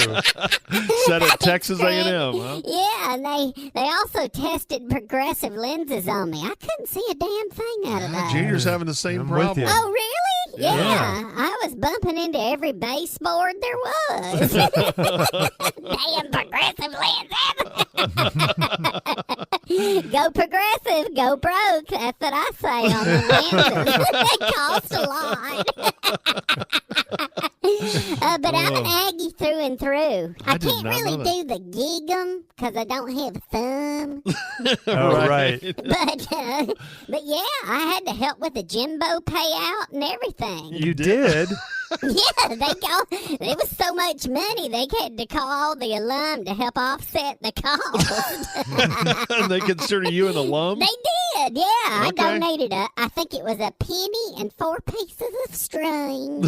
Said at Texas A&M, huh? Yeah, and they also tested progressive lenses on me. I couldn't see a damn thing out of those. Junior's having the same I'm with problem. you. Oh, really? Yeah. I was bumping into every baseboard there was. Damn progressive lenses. Go progressive, go broke. That's what I say on the lenses. They cost a lot. But I'm an Aggie through and through. I can't really do the gig 'em because I don't have a thumb. Oh, right. But yeah, I had to help with the Jimbo payout and everything. You did? Yeah, it was so much money they had to call the alum to help offset the cost. And they consider you an alum? They did, yeah. Okay. I donated I think it was a penny and 4 pieces of string.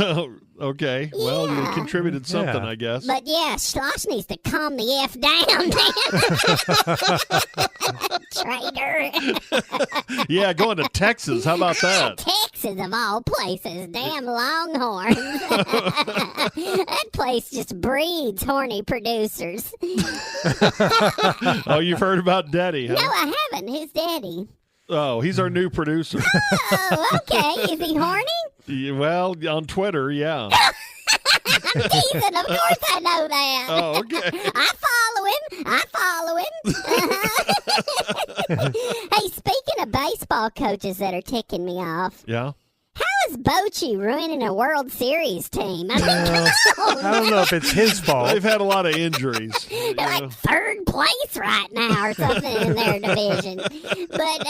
Okay, well, you Yeah. contributed something, I guess. But yeah, Schloss needs to calm the F down, man. Traitor. Yeah, going to Texas. How about that? Texas, of all places. Damn Longhorns. That place just breeds horny producers. Oh, you've heard about Daddy, huh? No, I haven't. Who's Daddy? Oh, he's our new producer. Oh, okay. Is he horny? Yeah, well, on Twitter, yeah. I'm teasing. Of course I know that. Oh, okay. I follow him. Hey, speaking of baseball coaches that are ticking me off, Yeah? how is Bochy ruining a World Series team? I mean, I don't know if it's his fault. They've had a lot of injuries. they're like third place right now or something in their division. But,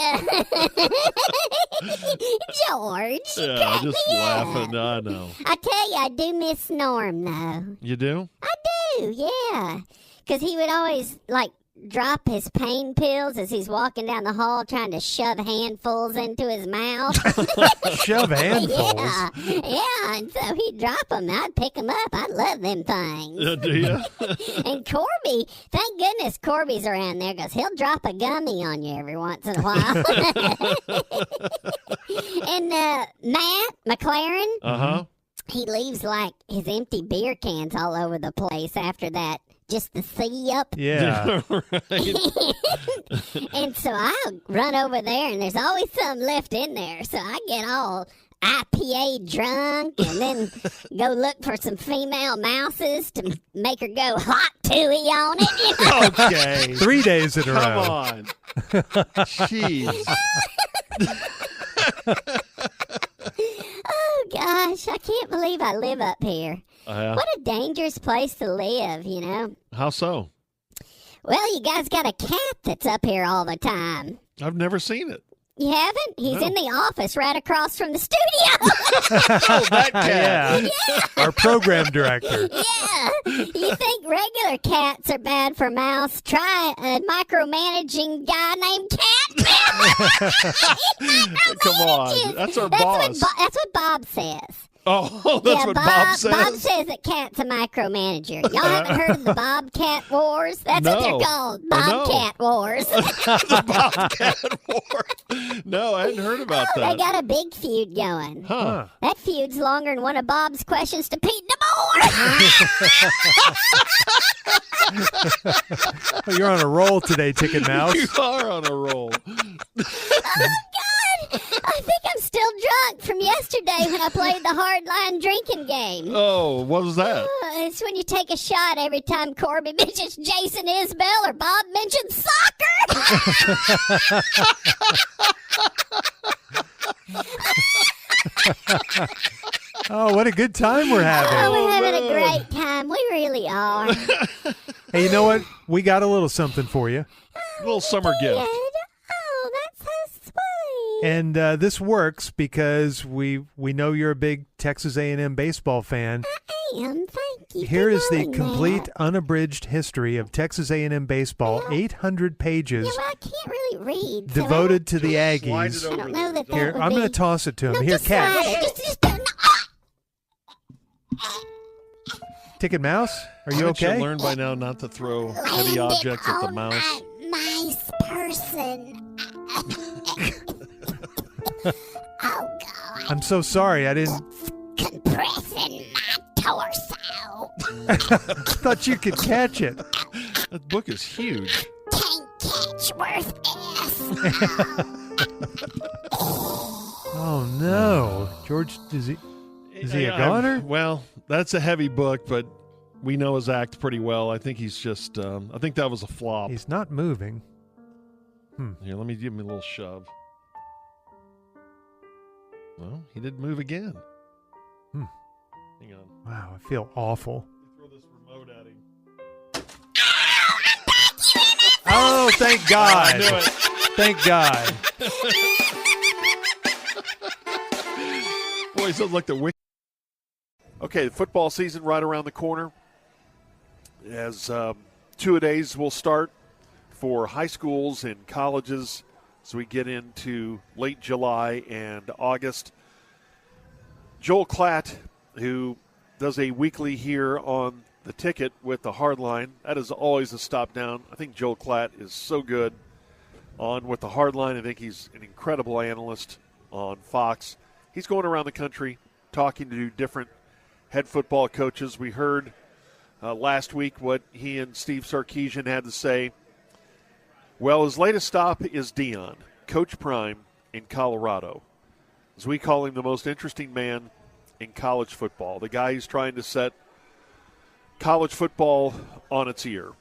George, you Yeah, crack just me laughing. up. I know. I tell you, I do miss Norm, though. You do? I do, yeah. Because he would always, drop his pain pills as he's walking down the hall trying to shove handfuls into his mouth. Shove handfuls? Yeah, and so he'd drop them. I'd pick them up. I love them things. Do you? And Corby, thank goodness Corby's around there because he'll drop a gummy on you every once in a while. And Matt McLaren, Uh-huh. he leaves his empty beer cans all over the place after that. Just the C-up. Yeah. Right. And so I'll run over there, and there's always something left in there. So I get all IPA drunk and then go look for some female mouses to make her go hot tooey on it. You know? Okay. 3 days in a Come row. on. Jeez. Oh, gosh. I can't believe I live up here. What a dangerous place to live, you know? How so? Well, you guys got a cat that's up here all the time. I've never seen it. You haven't? He's No. in the office right across from the studio. Oh, that cat. Yeah. Our program director. Yeah. You think regular cats are bad for mouse? Try a micromanaging guy named Cat. Come on. That's our boss. That's what Bob says. Oh, that's what Bob says? Bob says that Cat's a micromanager. Y'all haven't heard of the Bobcat Wars? That's what they're called. Bobcat Wars. The Bobcat Wars. No, I hadn't heard about that. They got a big feud going. Huh. That feud's longer than one of Bob's questions to Pete DeMoore. Well, you're on a roll today, Ticket Mouse. You are on a roll. God, I think I'm still drunk from yesterday when I played the hardline drinking game. Oh, what was that? It's when you take a shot every time Corby mentions Jason Isbell or Bob mentions soccer. Oh, what a good time we're having. Oh, we're having a great time. We really are. Hey, you know what? We got a little something for you. A little summer gift. Oh, that's so sweet. And this works because we know you're a big Texas A&M baseball fan. I am. Thank you. Here for is the knowing complete that. unabridged history of Texas A&M baseball, 800 pages Yeah, well, I can't really read. so devoted to the Slide Aggies. it over I don't know that Here, would I'm be... going to toss it to him. No, Here, just slide catch. it. Just no. Ticket Mouse, are you Haven't you okay? learned by now not to throw heavy objects at the mouse? Nice person. Oh, God. I'm so sorry. I didn't Compressing my torso. thought you could catch it. That book is huge. Can't catch worth S. Oh no, George, is he a goner? Well, that's a heavy book, but we know his act pretty well. I think he's just. I think that was a flop. He's not moving. Here, let me give him a little shove. Well, he did move again. Hang on. Wow, I feel awful. Throw this remote at him. Oh, thank God! I knew it. Thank God. Boy, he sounds like the wick. Okay, the football season right around the corner. As two-a-days will start for high schools and colleges as we get into late July and August. Joel Klatt, who does a weekly here on the Ticket with the Hardline, that is always a stop down. I think Joel Klatt is so good on with the Hardline. I think he's an incredible analyst on Fox. He's going around the country talking to different head football coaches. We heard last week what he and Steve Sarkisian had to say. Well, his latest stop is Dion, Coach Prime in Colorado. As we call him, the most interesting man in college football, the guy who's trying to set college football on its ear.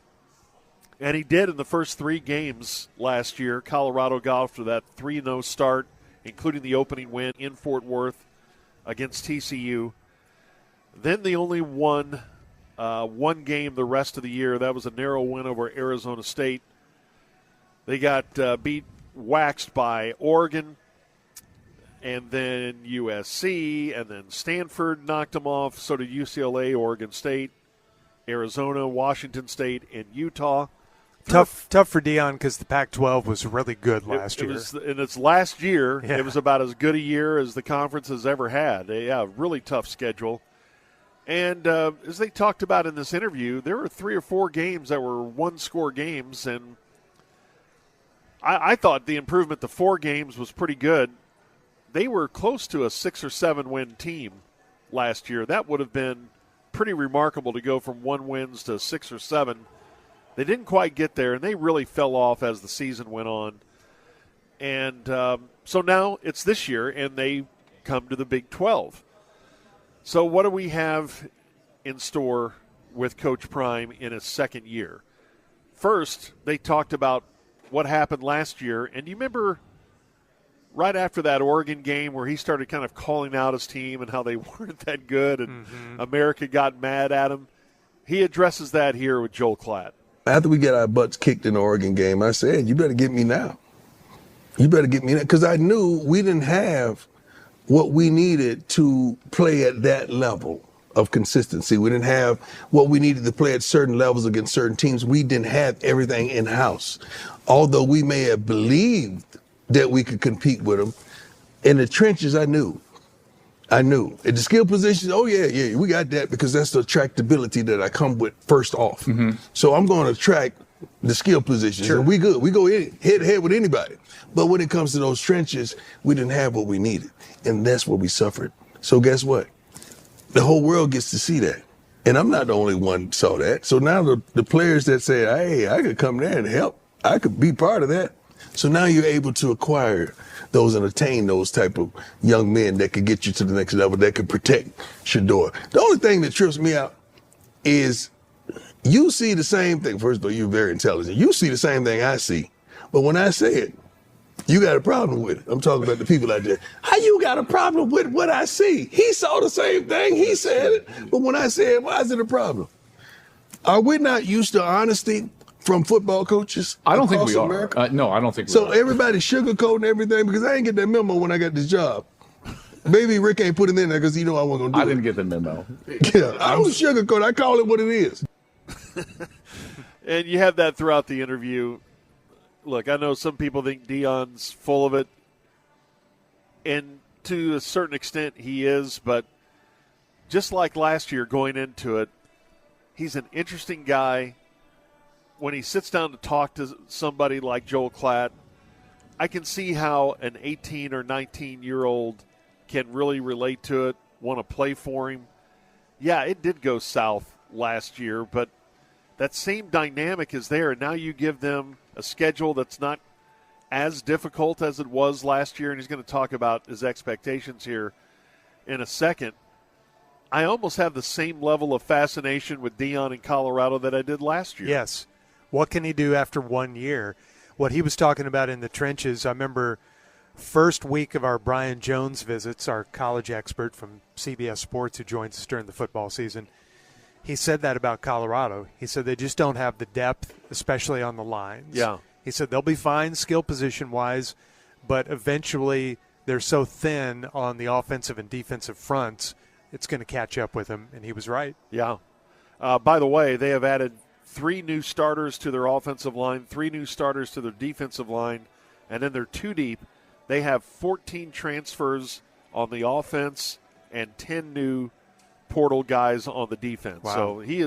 And he did in the first 3 games last year. Colorado got off to that 3-0 start, including the opening win in Fort Worth against TCU. Then they only won one game the rest of the year. That was a narrow win over Arizona State. They got waxed by Oregon, and then USC, and then Stanford knocked them off. So did UCLA, Oregon State, Arizona, Washington State, and Utah. Tough for Dion because the Pac-12 was really good last year. In its last year, It was about as good a year as the conference has ever had. A really tough schedule. And as they talked about in this interview, there were 3 or 4 games that were one-score games, and I thought the improvement to 4 games was pretty good. They were close to a 6 or 7 win team last year. That would have been pretty remarkable to go from 1 wins to 6 or 7. They didn't quite get there, and they really fell off as the season went on. And so now it's this year, and they come to the Big 12. So what do we have in store with Coach Prime in his second year? First, they talked about what happened last year, and you remember right after that Oregon game where he started kind of calling out his team and how they weren't that good and America got mad at him. He addresses that here with Joel Klatt. After we get our butts kicked in the Oregon game, I said, you better get me now. You better get me now. Because I knew we didn't have what we needed to play at that level of consistency. We didn't have what we needed to play at certain levels against certain teams. We didn't have everything in-house. Although we may have believed that we could compete with them, in the trenches I knew I knew. At the skill positions, we got that because that's the attractability that I come with first off. So I'm going to attract the skill positions. Sure. And we good. We go head to head with anybody. But when it comes to those trenches, we didn't have what we needed. And that's where we suffered. So guess what? The whole world gets to see that. And I'm not the only one saw that. So now the players that say, hey, I could come there and help, I could be part of that. So now you're able to acquire those and attain those type of young men that could get you to the next level, that could protect Shador. The only thing that trips me out is you see the same thing. First of all, you're very intelligent. You see the same thing I see. But when I say it, you got a problem with it. I'm talking about the people out there. How you got a problem with what I see? He saw the same thing. He said it. But when I say it, why is it a problem? Are we not used to honesty from football coaches? I don't think we America? are. No, I don't think we are. So everybody's sugarcoating everything because I didn't get that memo when I got this job. Maybe Rick ain't put it in there because he know I wasn't going to do it. I didn't get the memo. Yeah, I don't sugarcoat. I call it what it is. And you have that throughout the interview. Look, I know some people think Deion's full of it, and to a certain extent he is, but just like last year going into it, he's an interesting guy. When he sits down to talk to somebody like Joel Klatt, I can see how an 18 or 19-year-old can really relate to it, want to play for him. Yeah, it did go south last year, but that same dynamic is there, and now you give them a schedule that's not as difficult as it was last year, and he's going to talk about his expectations here in a second. I almost have the same level of fascination with Deion in Colorado that I did last year. Yes. What can he do after 1 year? What he was talking about in the trenches, I remember first week of our Brian Jones visits, our college expert from CBS Sports who joins us during the football season. He said that about Colorado. He said they just don't have the depth, especially on the lines. Yeah. He said they'll be fine skill position-wise, but eventually they're so thin on the offensive and defensive fronts, it's going to catch up with them, and he was right. Yeah. By the way, they have added 3 new starters to their offensive line, 3 new starters to their defensive line, and then they're 2 deep. They have 14 transfers on the offense and 10 new portal guys on the defense. Wow. So he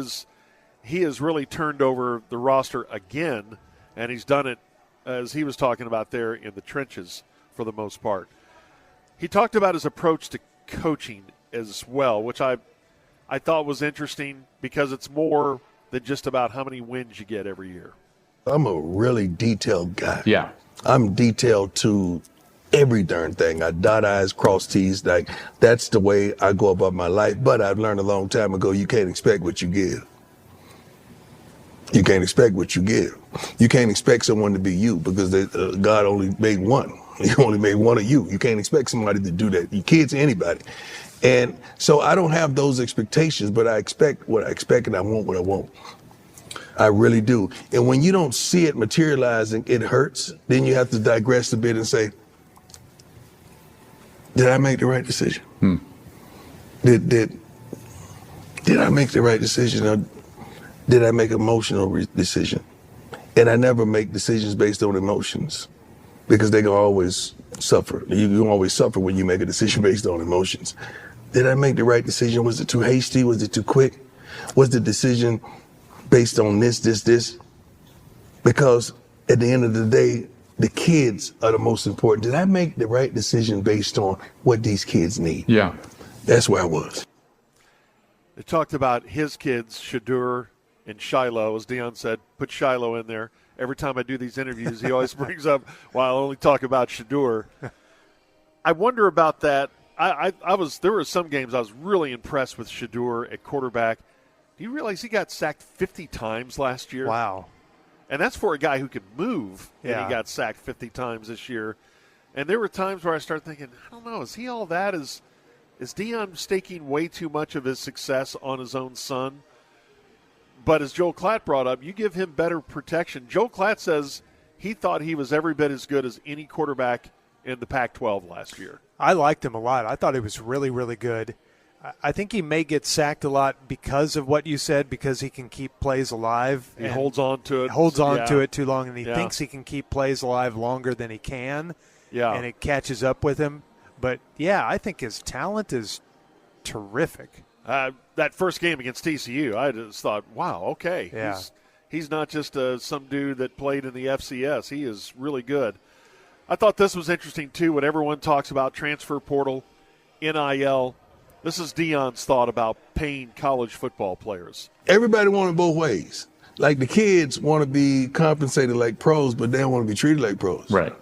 has really turned over the roster again, and he's done it, as he was talking about there, in the trenches for the most part. He talked about his approach to coaching as well, which I thought was interesting because it's more than just about how many wins you get every year. I'm a really detailed guy. Yeah. I'm detailed to every darn thing. I dot I's, cross T's. Like, that's the way I go about my life. But I've learned a long time ago, you can't expect what you give. You can't expect what you give. You can't expect someone to be you because God only made one. He only made one of you. You can't expect somebody to do that. You kids, anybody. And so I don't have those expectations, but I expect what I expect and I want what I want. I really do. And when you don't see it materializing, it hurts. Then you have to digress a bit and say, did I make the right decision? Did I make the right decision, or did I make an emotional decision? And I never make decisions based on emotions because they can always suffer. You can always suffer when you make a decision based on emotions. Did I make the right decision? Was it too hasty? Was it too quick? Was the decision based on this? Because at the end of the day, the kids are the most important. Did I make the right decision based on what these kids need? Yeah. That's where I was. They talked about his kids, Shador and Shiloh. As Deion said, put Shiloh in there. Every time I do these interviews, he always brings up, well, I'll only talk about Shador. I wonder about that. There were some games I was really impressed with Shador at quarterback. Do you realize he got sacked 50 times last year? Wow. And that's for a guy who could move, and Yeah. he got sacked 50 times this year. And there were times where I started thinking, I don't know, is he all that? Is Deion staking way too much of his success on his own son? But as Joel Klatt brought up, you give him better protection. Joel Klatt says he thought he was every bit as good as any quarterback in the Pac-12 last year. I liked him a lot. I thought he was really, really good. I think he may get sacked a lot because of what you said, because he can keep plays alive. He holds on to it. Holds on to it too long, and he Yeah. thinks he can keep plays alive longer than he can. Yeah. And it catches up with him. But, yeah, I think his talent is terrific. That first game against TCU, I just thought, wow, okay. Yeah. He's not just some dude that played in the FCS. He is really good. I thought this was interesting, too, when everyone talks about transfer portal, NIL. This is Deion's thought about paying college football players. Everybody want it both ways. Like the kids want to be compensated like pros, but they don't want to be treated like pros. Right.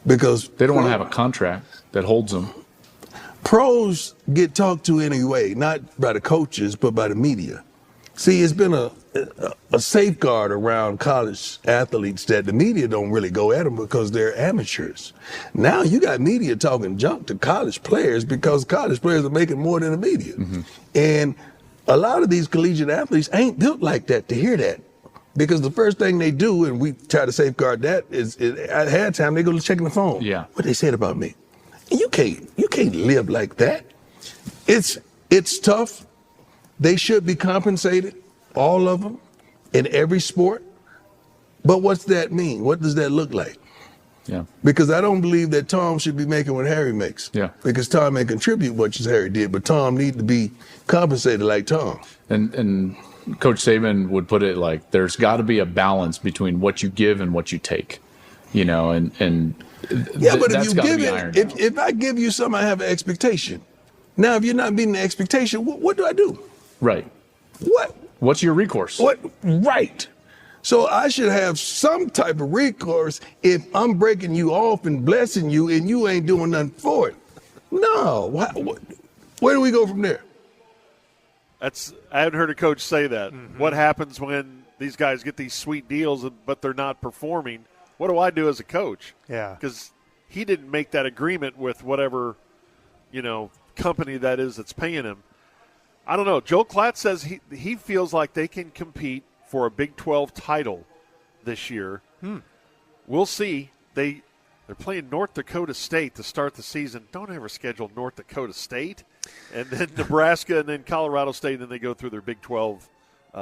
Because they don't want to have a contract that holds them. Pros get talked to anyway, not by the coaches, but by the media. See, it's been a safeguard around college athletes that the media don't really go at them because they're amateurs. Now you got media talking junk to college players because college players are making more than the media. Mm-hmm. And a lot of these collegiate athletes ain't built like that to hear that. Because the first thing they do, and we try to safeguard that, is at halftime they go checking the phone. Yeah. What they said about me. And you can't live like that. It's tough. They should be compensated, all of them, in every sport. But what's that mean? What does that look like? Yeah. Because I don't believe that Tom should be making what Harry makes. Yeah. Because Tom may contribute much as Harry did, but Tom needs to be compensated like Tom. And Coach Saban would put it like there's got to be a balance between what you give and what you take, and yeah, but if you give it, if I give you something, I have an expectation. Now, if you're not meeting the expectation, what do I do? Right. What? What's your recourse? What? Right. So I should have some type of recourse if I'm breaking you off and blessing you and you ain't doing nothing for it. No. Where do we go from there? I haven't heard a coach say that. Mm-hmm. What happens when these guys get these sweet deals but they're not performing? What do I do as a coach? Yeah. Because he didn't make that agreement with whatever, company that is that's paying him. I don't know. Joe Klatt says he feels like they can compete for a Big 12 title this year. We'll see. They're playing North Dakota State to start the season. Don't ever schedule North Dakota State. And then Nebraska and then Colorado State, and then they go through their Big 12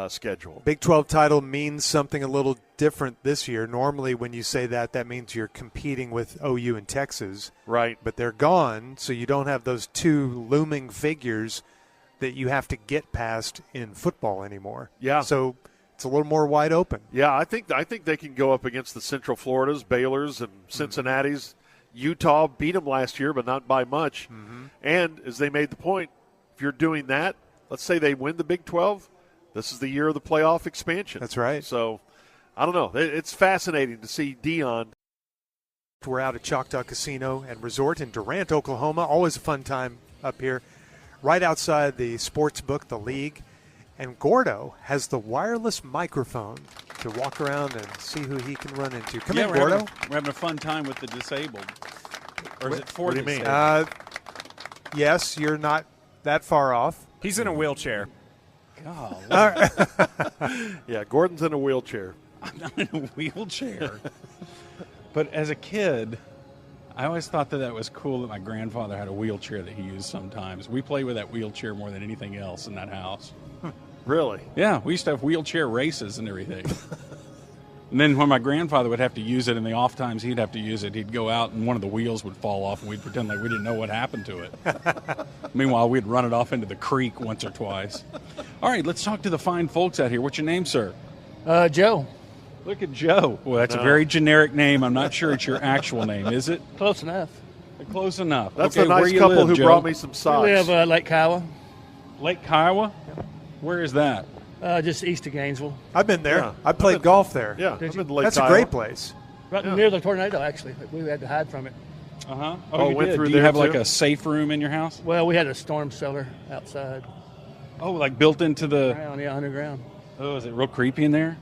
schedule. Big 12 title means something a little different this year. Normally when you say that means you're competing with OU and Texas. Right. But they're gone, so you don't have those two looming figures that you have to get past in football anymore. Yeah. So it's a little more wide open. Yeah, I think they can go up against the Central Floridas, Baylors, and Cincinnati's. Utah beat them last year, but not by much. Mm-hmm. And as they made the point, if you're doing that, let's say they win the Big 12, this is the year of the playoff expansion. That's right. So, I don't know. It's fascinating to see Deion. We're out at Choctaw Casino and Resort in Durant, Oklahoma. Always a fun time up here. Right outside the sports book, the league. And Gordo has the wireless microphone to walk around and see who he can run into. Come in, Gordo. We're having a fun time with the disabled. Or is it for what do you the mean? disabled? Yes, you're not that far off. He's in a wheelchair. God. Yeah, Gordon's in a wheelchair. I'm not in a wheelchair. But as a kid, I always thought that was cool that my grandfather had a wheelchair that he used sometimes. We played with that wheelchair more than anything else in that house. Really? Yeah, we used to have wheelchair races and everything. And then when my grandfather would have to use it, in the off times he'd have to use it, he'd go out and one of the wheels would fall off and we'd pretend like we didn't know what happened to it. Meanwhile, we'd run it off into the creek once or twice. All right, let's talk to the fine folks out here. What's your name, sir? Joe. Look at Joe. Well, that's a very generic name. I'm not sure it's your actual name, is it? Close enough. Close enough. That's okay, a nice where you couple live, who Joe? brought me some socks. We live Lake Kiowa. Lake Kiowa? Where is that? Just east of Gainesville. I've been there. Yeah. I played golf there. Yeah, Did I've you? been to Lake That's Kiowa. a great place. Right near the tornado, actually. We had to hide from it. Uh-huh. Oh, you went did. through Do you there, have like too? a safe room in your house? Well, we had a storm cellar outside. Oh, like built into the... Ground, yeah, underground. Oh, is it real creepy in there?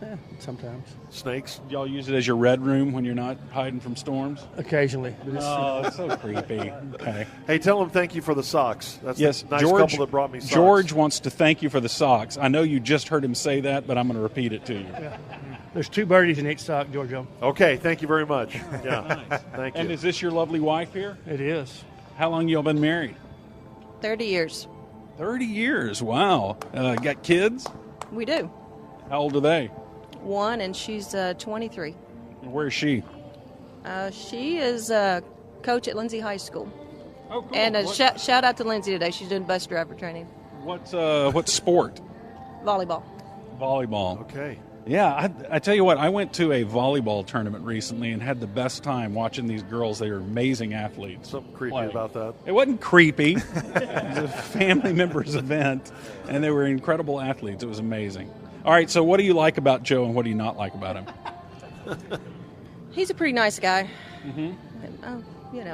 Yeah, sometimes. Snakes. Y'all use it as your red room when you're not hiding from storms? Occasionally. But Oh, it's so creepy. Okay. Hey, tell them thank you for the socks. That's Yes, the nice George, couple that brought me socks. George wants to thank you for the socks. I know you just heard him say that, but I'm going to repeat it to you. Yeah. There's 2 birdies in each sock, Giorgio. Okay, thank you very much. Yeah, Nice. thank you. And is this your lovely wife here? It is. How long y'all been married? 30 years. 30 years. Wow. Got kids? We do. How old are they? 1, and she's 23. And where is she? She is a coach at Lindsay High School. Oh, cool. And shout out to Lindsay today. She's doing bus driver training. What sport? Volleyball. Volleyball. Okay. Yeah, I tell you what, I went to a volleyball tournament recently and had the best time watching these girls. They are amazing athletes. Something creepy about that. It wasn't creepy. It was a family member's event, and they were incredible athletes. It was amazing. All right, so what do you like about Joe and what do you not like about him? He's a pretty nice guy. Mm-hmm.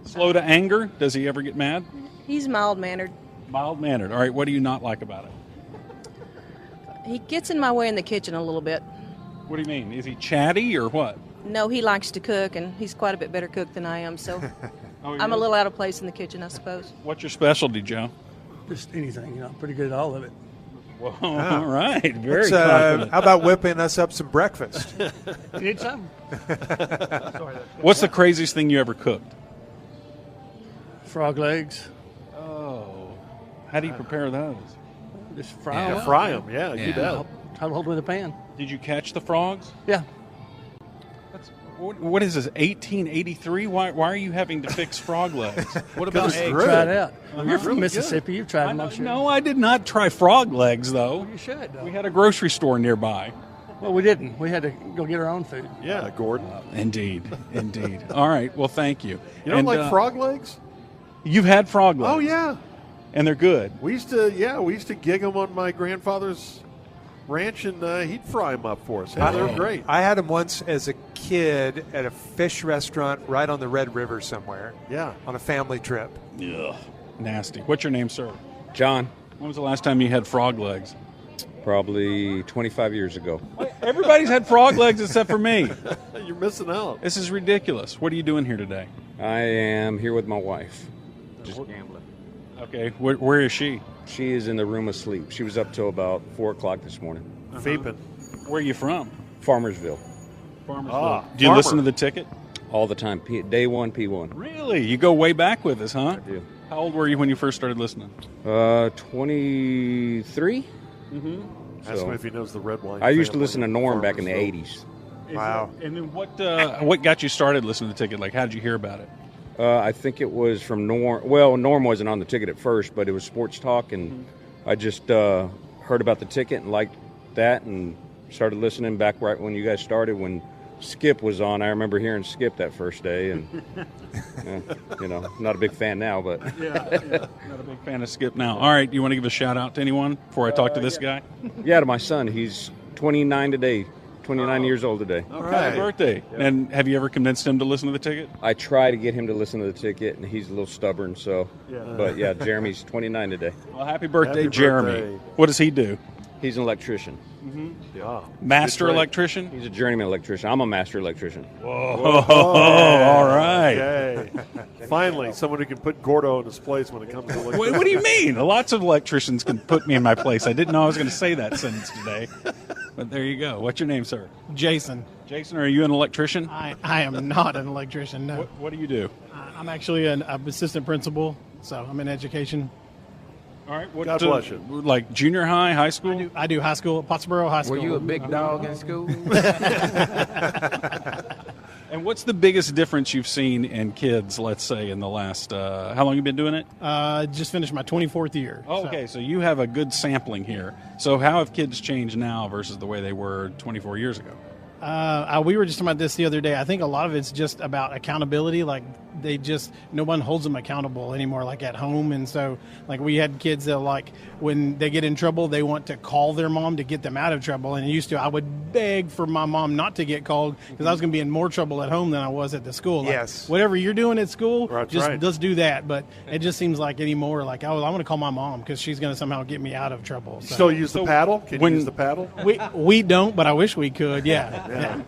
Slow to anger? Does he ever get mad? He's mild-mannered. Mild-mannered. All right, what do you not like about him? He gets in my way in the kitchen a little bit. What do you mean? Is he chatty or what? No, he likes to cook, and he's quite a bit better cook than I am, so I'm a little out of place in the kitchen, I suppose. What's your specialty, Joe? Just anything, pretty good at all of it. Well, all right. Very how about whipping us up some breakfast? You need some? What's the craziest thing you ever cooked? Frog legs. Oh. How do you prepare those? Just fry them. Fry them, yeah, you bet. Try to hold them in the pan. Did you catch the frogs? Yeah. What is this, 1883? Why are you having to fix frog legs? What about eggs? Try it out. You're from Mississippi. You've tried them, I'm sure. No, I did not try frog legs, though. Well, you should, though. We had a grocery store nearby. Well, we didn't. We had to go get our own food. Yeah, Gordon. Indeed. All right. Well, thank you. You don't like frog legs? You've had frog legs. Oh, yeah. And they're good. We used to gig them on my grandfather's ranch, and he'd fry them up for us. Yeah, they were great. I had them once as a kid at a fish restaurant right on the Red River somewhere. Yeah. On a family trip. Ugh. Nasty. What's your name, sir? John. When was the last time you had frog legs? Probably 25 years ago. Everybody's had frog legs except for me. You're missing out. This is ridiculous. What are you doing here today? I am here with my wife. Just gambling. Okay. Where is she? She is in the room asleep. She was up till about 4 o'clock this morning. Vaping. Where are you from? Farmersville. Farmersville. Do you listen to the ticket? All the time. Day one, P1. Really? You go way back with us, huh? I do. How old were you when you first started listening? 23. Mm-hmm. Ask him if he knows the red wine. I used to listen to Norm back in the 80s. Wow. And then what got you started listening to the ticket? Like, how did you hear about it? I think it was from Norm. Well, Norm wasn't on the ticket at first, but it was sports talk, and I just heard about the ticket and liked that and started listening back right when you guys started when Skip was on. I remember hearing Skip that first day, and not a big fan now, but not a big fan of Skip now. All right, you want to give a shout out to anyone before I talk to this guy? Yeah, to my son. He's 29 today. 29 years old today. Okay, happy birthday. Yeah. And have you ever convinced him to listen to the ticket? I try to get him to listen to the ticket, and he's a little stubborn. So, but yeah, Jeremy's 29 today. Well, happy birthday, Jeremy. Birthday. What does he do? He's an electrician. Mm-hmm. Yeah. Master electrician? He's a journeyman electrician. I'm a master electrician. Whoa. All right. Okay. Finally, someone who can put Gordo in his place when it comes to electricity. What do you mean? Lots of electricians can put me in my place. I didn't know I was going to say that sentence today. But there you go. What's your name, sir? Jason. Jason, are you an electrician? I am not an electrician, no. What do you do? I'm actually an assistant principal, so I'm in education. All right. What, God bless you. Like junior high, high school? I do high school, Pottsboro High School. Were you a big dog in school? And what's the biggest difference you've seen in kids, let's say, in the last, how long have you been doing it? Just finished my 24th year. Oh, okay, so you have a good sampling here. So how have kids changed now versus the way they were 24 years ago? We were just talking about this the other day. I think a lot of it's just about accountability. Like no one holds them accountable anymore, like at home. And so like we had kids that like when they get in trouble, they want to call their mom to get them out of trouble. And I would beg for my mom not to get called because I was going to be in more trouble at home than I was at the school. Like, yes. Whatever you're doing at school, right. just do that. But it just seems like anymore, like, I want to call my mom because she's going to somehow get me out of trouble. So. Still use the paddle? Can you use the paddle? We don't, but I wish we could, yeah.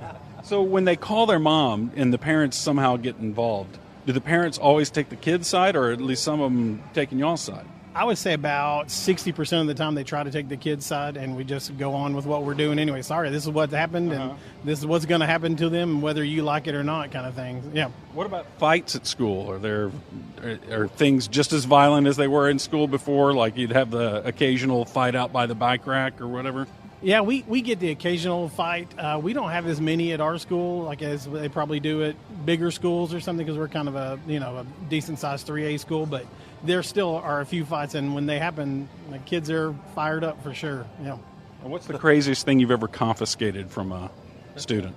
So when they call their mom and the parents somehow get involved, do the parents always take the kid's side or at least some of them taking y'all's side? I would say about 60% of the time they try to take the kid's side, and we just go on with what we're doing anyway. Sorry, this is what happened, and this is what's going to happen to them, whether you like it or not, kind of thing. Yeah. What about fights at school? Are things just as violent as they were in school before? Like you'd have the occasional fight out by the bike rack or whatever? Yeah, we get the occasional fight. We don't have as many at our school, like as they probably do at bigger schools or something, because we're kind of a decent sized 3A school. But there still are a few fights, and when they happen, the kids are fired up for sure. Yeah. And what's the craziest thing you've ever confiscated from a student?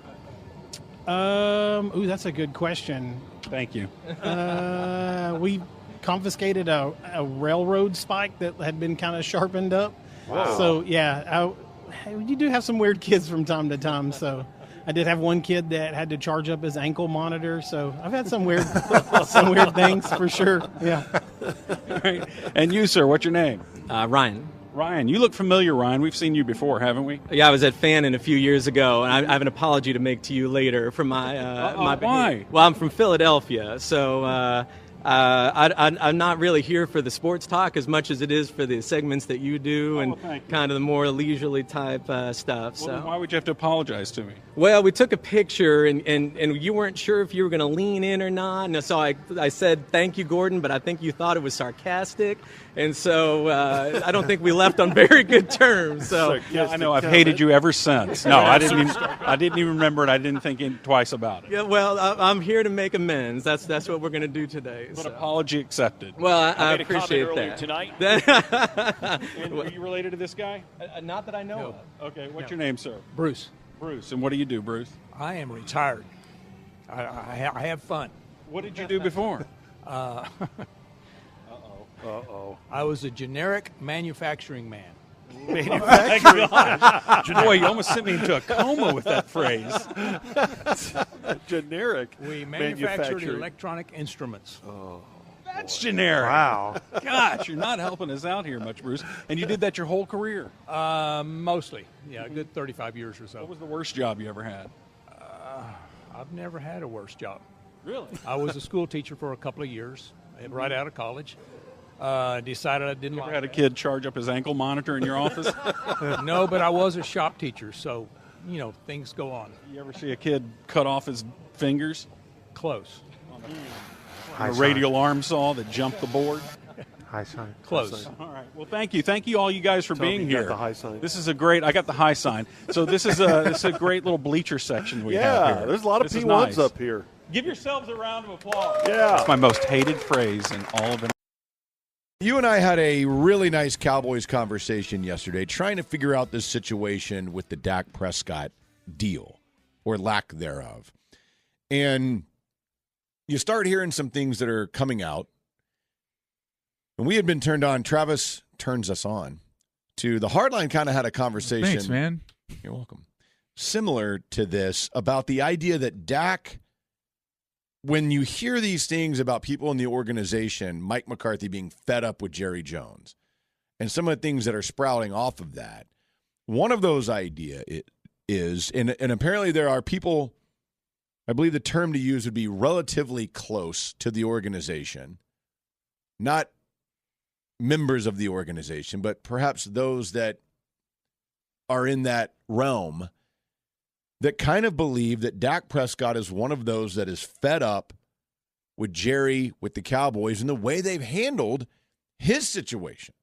That's a good question. Thank you. We confiscated a railroad spike that had been kind of sharpened up. Wow. So yeah, you do have some weird kids from time to time. So I did have one kid that had to charge up his ankle monitor. So I've had some weird things for sure. Yeah. All right. And you, sir, what's your name? Ryan. Ryan, you look familiar, Ryan. We've seen you before, haven't we? Yeah, I was at Fannin a few years ago, and I have an apology to make to you later for my my why? Well, I'm from Philadelphia, so I'm not really here for the sports talk as much as it is for the segments that you do and kind of the more leisurely type stuff. Well, then why would you have to apologize to me? Well, we took a picture, and you weren't sure if you were going to lean in or not. And so I said, thank you, Gordon, but I think you thought it was sarcastic. And so I don't think we left on very good terms. So yeah, I know. I've hated you ever since. No, I didn't even remember it. I didn't think twice about it. Yeah, well, I'm here to make amends. That's what we're going to do today. But apology accepted. Well, I made a appreciate comment earlier that. Tonight. And are you related to this guy? Not that I know of. Okay, what's your name, sir? Bruce. Bruce, and what do you do, Bruce? I am retired. I have fun. What did you do before? I was a generic manufacturing man. Manufacturing. Boy, you almost sent me into a coma with that phrase. Generic. We manufactured electronic instruments. Oh. That's generic. Wow. Gosh, you're not helping us out here much, Bruce. And you did that your whole career? Mostly. Yeah, a good 35 years or so. What was the worst job you ever had? I've never had a worse job. Really? I was a school teacher for a couple of years, right out of college. Decided I didn't like had a kid charge up his ankle monitor in your office? No, but I was a shop teacher, so, things go on. You ever see a kid cut off his fingers? Close. A radial arm saw that jumped the board? High sign. Close. All right. Well, thank you. Thank you all you guys for being you got here. the high sign. This is I got the high sign. So this is a great little bleacher section we have here. There's a lot of This is P1s nice. up here. Give yourselves a round of applause. Yeah. That's my most hated phrase in all of it. You and I had a really nice Cowboys conversation yesterday trying to figure out this situation with the Dak Prescott deal or lack thereof. And you start hearing some things that are coming out. And we had been turned on. Travis turns us on to the Hardline. Kind of had a conversation. Thanks, man. You're welcome. Similar to this about the idea that Dak, when you hear these things about people in the organization, Mike McCarthy being fed up with Jerry Jones and some of the things that are sprouting off of that, one of those ideas is, and apparently there are people, I believe the term to use would be relatively close to the organization, not members of the organization, but perhaps those that are in that realm that kind of believe that Dak Prescott is one of those that is fed up with Jerry, with the Cowboys, and the way they've handled his situation.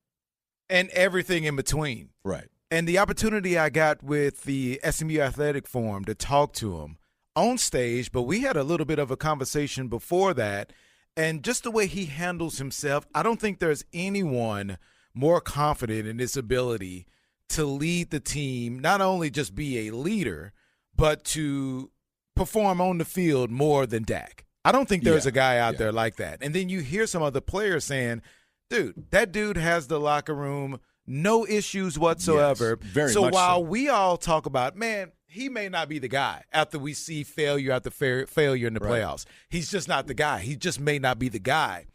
And everything in between. Right. And the opportunity I got with the SMU Athletic Forum to talk to him on stage, but we had a little bit of a conversation before that, and just the way he handles himself, I don't think there's anyone more confident in his ability to lead the team, not only just be a leader, but to perform on the field more than Dak. I don't think there's a guy out there like that. And then you hear some other players saying, dude, that dude has the locker room, no issues whatsoever. Yes, very so much while so. we all talk about, man, he may not be the guy after we see failure after failure in the playoffs. He's just not the guy. He just may not be the guy.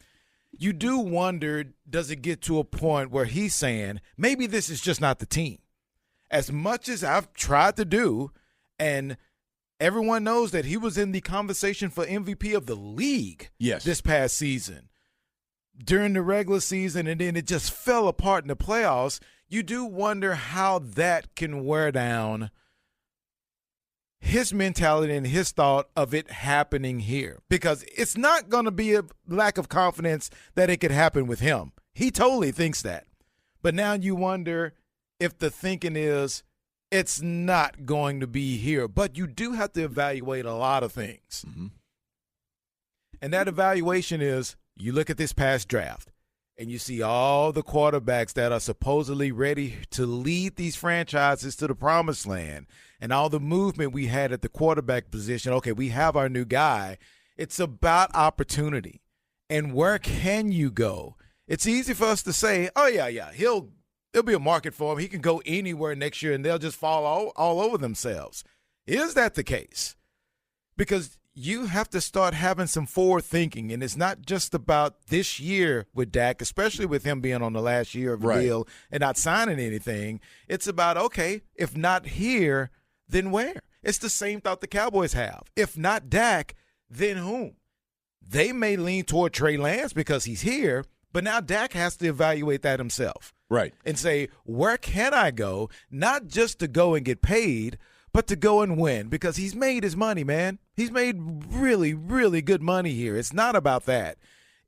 You do wonder, does it get to a point where he's saying, maybe this is just not the team? As much as I've tried to do, and everyone knows that he was in the conversation for MVP of the league this past season. During the regular season, and then it just fell apart in the playoffs, you do wonder how that can wear down his mentality and his thought of it happening here. Because it's not going to be a lack of confidence that it could happen with him. He totally thinks that. But now you wonder if the thinking is, it's not going to be here. But you do have to evaluate a lot of things. Mm-hmm. And that evaluation is you look at this past draft and you see all the quarterbacks that are supposedly ready to lead these franchises to the promised land and all the movement we had at the quarterback position. Okay, we have our new guy. It's about opportunity. And where can you go? It's easy for us to say, oh, yeah, there'll be a market for him. He can go anywhere next year, and they'll just fall all over themselves. Is that the case? Because you have to start having some forward thinking, and it's not just about this year with Dak, especially with him being on the last year of the deal and not signing anything. It's about, okay, if not here, then where? It's the same thought the Cowboys have. If not Dak, then whom? They may lean toward Trey Lance because he's here, but now Dak has to evaluate that himself. Right. And say, where can I go? Not just to go and get paid, but to go and win, because he's made his money, man. He's made really, really good money here. It's not about that.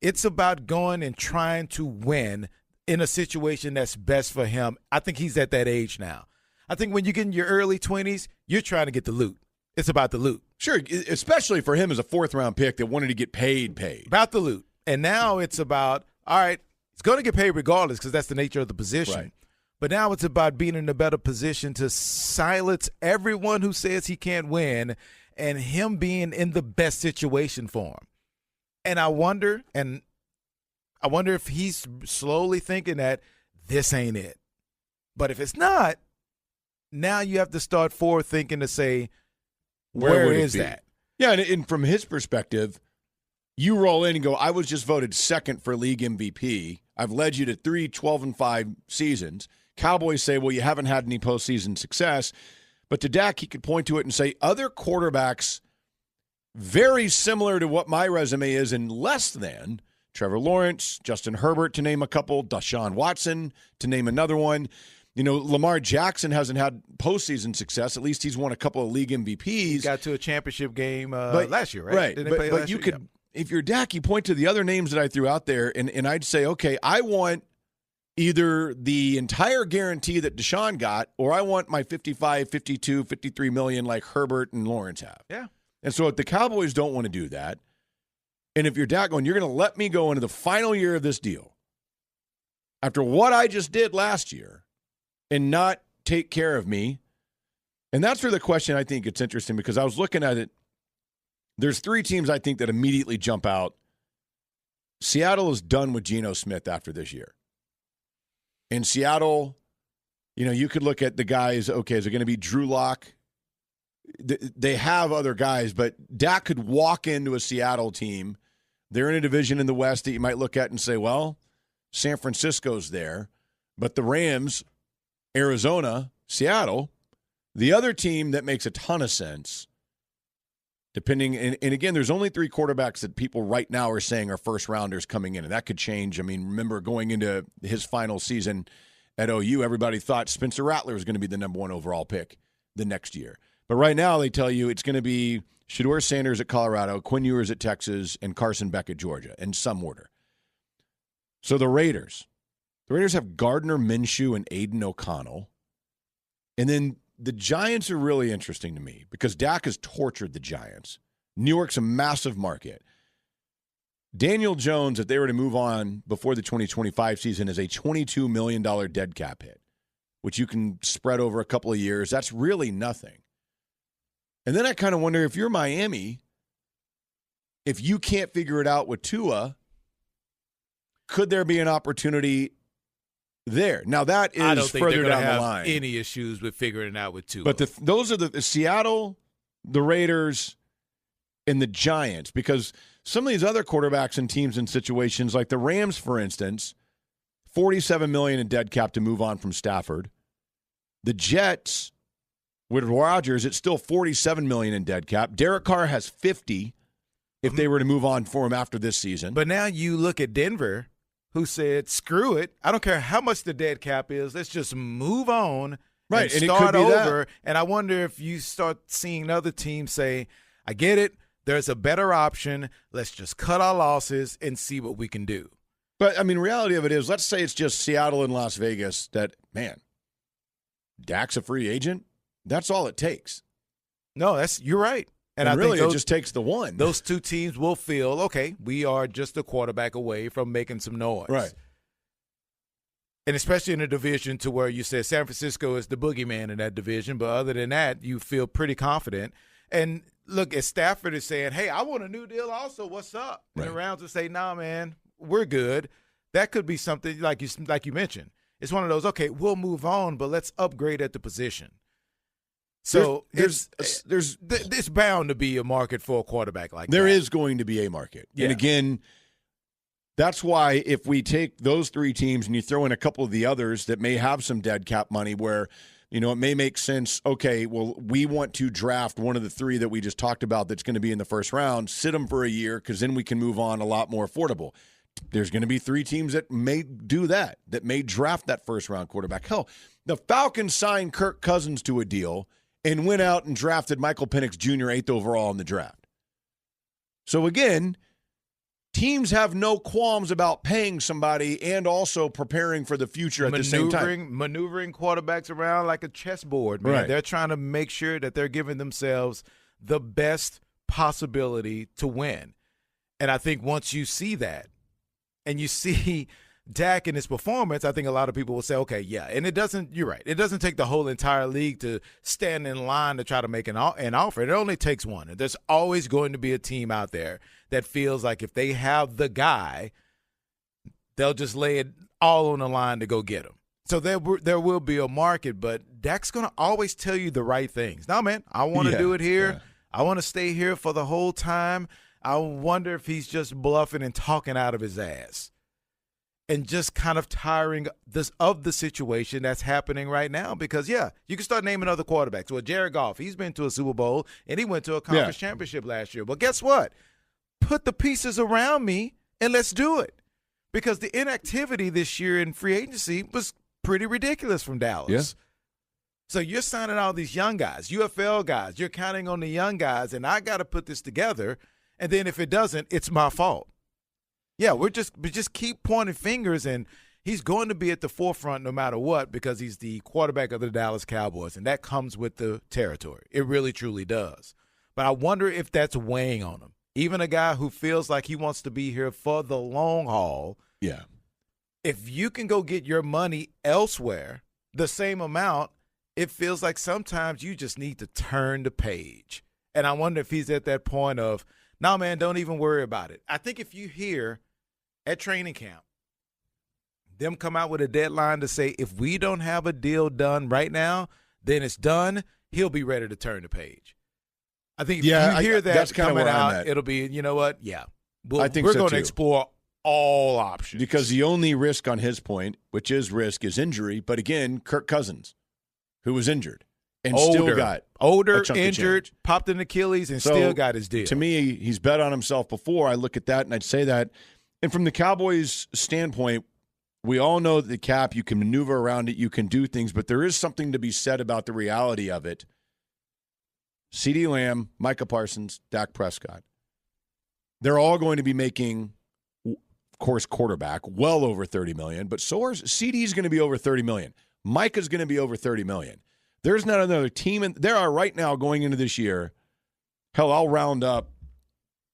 It's about going and trying to win in a situation that's best for him. I think he's at that age now. I think when you get in your early 20s, you're trying to get the loot. It's about the loot. Sure, especially for him as a fourth-round pick that wanted to get paid. About the loot. And now it's about, all right, it's going to get paid regardless because that's the nature of the position. Right. But now it's about being in a better position to silence everyone who says he can't win and him being in the best situation for him. And I wonder if he's slowly thinking that this ain't it. But if it's not, now you have to start forward thinking to say, where is that? Yeah, and from his perspective, you roll in and go, I was just voted second for league MVP. I've led you to 3 12-5 seasons. Cowboys say, well, you haven't had any postseason success. But to Dak, he could point to it and say, other quarterbacks very similar to what my resume is and less than, Trevor Lawrence, Justin Herbert, to name a couple, Deshaun Watson, to name another one. You know, Lamar Jackson hasn't had postseason success. At least he's won a couple of league MVPs. He got to a championship game last year, right? Right. Didn't they play But last you year? could, if you're Dak, you point to the other names that I threw out there, and I'd say, okay, I want either the entire guarantee that Deshaun got, or I want my 55, 52, 53 million like Herbert and Lawrence have. Yeah. And so if the Cowboys don't want to do that, and if you're Dak going, you're going to let me go into the final year of this deal after what I just did last year and not take care of me. And that's where the question, I think it's interesting, because I was looking at it. There's 3 teams I think that immediately jump out. Seattle is done with Geno Smith after this year. In Seattle, you know, you could look at the guys, okay, is it going to be Drew Lock? They have other guys, but Dak could walk into a Seattle team. They're in a division in the West that you might look at and say, well, San Francisco's there. But the Rams, Arizona, Seattle, the other team that makes a ton of sense, depending, and again, there's only 3 quarterbacks that people right now are saying are first-rounders coming in, and that could change. I mean, remember going into his final season at OU, everybody thought Spencer Rattler was going to be the number 1 overall pick the next year. But right now they tell you it's going to be Shedeur Sanders at Colorado, Quinn Ewers at Texas, and Carson Beck at Georgia, in some order. So the Raiders have Gardner Minshew and Aiden O'Connell. And then the Giants are really interesting to me because Dak has tortured the Giants. New York's a massive market. Daniel Jones, if they were to move on before the 2025 season, is a $22 million dead cap hit, which you can spread over a couple of years. That's really nothing. And then I kind of wonder, if you're Miami, if you can't figure it out with Tua, could there be an opportunity there? Now, that is I don't think further they're down have the line. any issues with figuring it out with Tua. But those are the Seattle, the Raiders, and the Giants, because some of these other quarterbacks and teams in situations like the Rams, for instance, $47 million in dead cap to move on from Stafford. The Jets, with Rodgers, it's still $47 million in dead cap. Derek Carr has $50 if they were to move on for him after this season. But now you look at Denver, who said, screw it. I don't care how much the dead cap is. Let's just move on and start over. And I wonder if you start seeing other teams say, I get it. There's a better option. Let's just cut our losses and see what we can do. But, I mean, reality of it is, let's say it's just Seattle and Las Vegas that, man, Dak's a free agent. That's all it takes. No, you're right. And I really, think it just takes the one. Those two teams will feel, okay, we are just a quarterback away from making some noise. Right. And especially in a division to where you said San Francisco is the boogeyman in that division, but other than that, you feel pretty confident. And look, if Stafford is saying, hey, I want a new deal also, what's up? Right. And the Rounds will say, nah, man, we're good. That could be something like you mentioned. It's one of those, okay, we'll move on, but let's upgrade at the position. So it's bound to be a market for a quarterback like that. There is going to be a market. Yeah. And again, that's why if we take those three teams and you throw in a couple of the others that may have some dead cap money where, it may make sense, okay, well, we want to draft one of the three that we just talked about that's going to be in the first round, sit them for a year because then we can move on a lot more affordable. There's going to be three teams that may do that may draft that first-round quarterback. Hell, the Falcons signed Kirk Cousins to a deal and went out and drafted Michael Penix Jr. 8th overall in the draft. So again, teams have no qualms about paying somebody and also preparing for the future at the same time. Maneuvering quarterbacks around like a chessboard, man. Right. They're trying to make sure that they're giving themselves the best possibility to win. And I think once you see that and you see Dak in his performance, I think a lot of people will say, okay, yeah. And you're right. It doesn't take the whole entire league to stand in line to try to make an offer. It only takes one. And there's always going to be a team out there that feels like if they have the guy, they'll just lay it all on the line to go get him. So there will be a market, but Dak's going to always tell you the right things. No, man, I want to do it here. Yeah. I want to stay here for the whole time. I wonder if he's just bluffing and talking out of his ass and just kind of tiring of the situation that's happening right now. Because, you can start naming other quarterbacks. Well, Jared Goff, he's been to a Super Bowl, and he went to a conference championship last year. But guess what? Put the pieces around me, and let's do it. Because the inactivity this year in free agency was pretty ridiculous from Dallas. Yeah. So you're signing all these young guys, UFL guys. You're counting on the young guys, and I got to put this together. And then if it doesn't, it's my fault. Yeah, we just keep pointing fingers, and he's going to be at the forefront no matter what because he's the quarterback of the Dallas Cowboys, and that comes with the territory. It really, truly does. But I wonder if that's weighing on him. Even a guy who feels like he wants to be here for the long haul. Yeah. If you can go get your money elsewhere, the same amount, it feels like sometimes you just need to turn the page. And I wonder if he's at that point of, no, man, don't even worry about it. I think if you hear at training camp them come out with a deadline to say if we don't have a deal done right now, then it's done, he'll be ready to turn the page. I think if you hear that coming out, it'll be, you know what? Yeah. I think we're so going too. to explore all options. Because the only risk on his point, which is risk, is injury. But again, Kirk Cousins, who was injured and still got injured, popped an Achilles, and still got his deal. To me, he's bet on himself before. I look at that and I'd say that. And from the Cowboys' standpoint, we all know that the cap, you can maneuver around it, you can do things, but there is something to be said about the reality of it. CeeDee Lamb, Micah Parsons, Dak Prescott. They're all going to be making, of course, quarterback, well over $30 million, but CeeDee's going to be over $30 million. Micah's going to be over $30 million. There's not another team, and there are right now going into this year, hell, I'll round up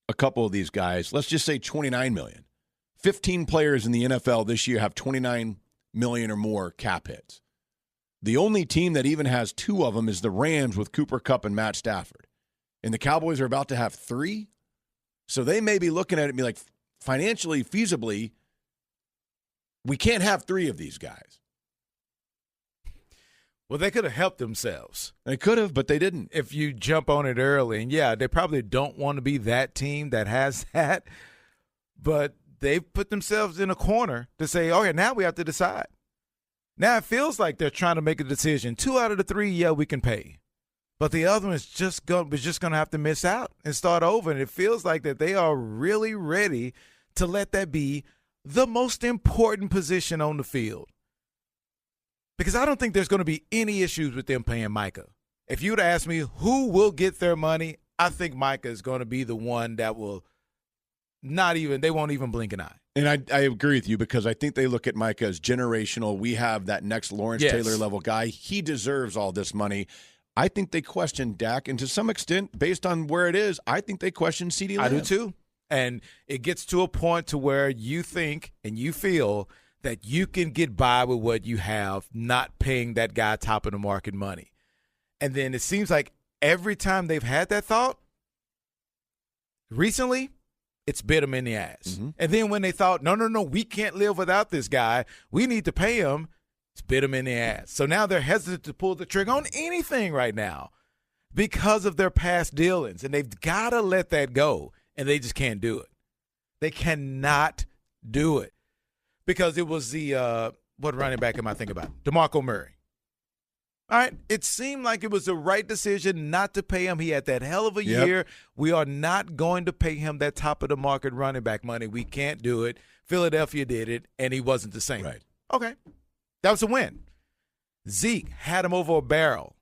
a couple of these guys. Let's just say $29 million. 15 players in the NFL this year have $29 million or more cap hits. The only team that even has two of them is the Rams with Cooper Kupp and Matt Stafford. And the Cowboys are about to have three. So they may be looking at it and be like, financially, feasibly, we can't have three of these guys. Well, they could have helped themselves. They could have, but they didn't. If you jump on it early. And, they probably don't want to be that team that has that. But they've put themselves in a corner to say, okay, now we have to decide. Now it feels like they're trying to make a decision. 2 out of the 3, we can pay. But the other one is just going to have to miss out and start over. And it feels like that they are really ready to let that be the most important position on the field. Because I don't think there's going to be any issues with them paying Micah. If you would ask me who will get their money, I think Micah is going to be the one that will they won't even blink an eye. And I agree with you because I think they look at Micah as generational. We have that next Lawrence Taylor level guy. He deserves all this money. I think they question Dak, and to some extent, based on where it is, I think they question CeeDee Lamb. I do too. And it gets to a point to where you think and you feel that you can get by with what you have, not paying that guy top of the market money. And then it seems like every time they've had that thought, recently, it's bit them in the ass. Mm-hmm. And then when they thought, no, we can't live without this guy, we need to pay him, it's bit them in the ass. So now they're hesitant to pull the trigger on anything right now because of their past dealings. And they've got to let that go, and they just can't do it. They cannot do it because it was the what running back am I thinking about? DeMarco Murray. All right, it seemed like it was the right decision not to pay him. He had that hell of a year. We are not going to pay him that top-of-the-market running back money. We can't do it. Philadelphia did it, and he wasn't the same. Right. Okay, that was a win. Zeke had him over a barrel.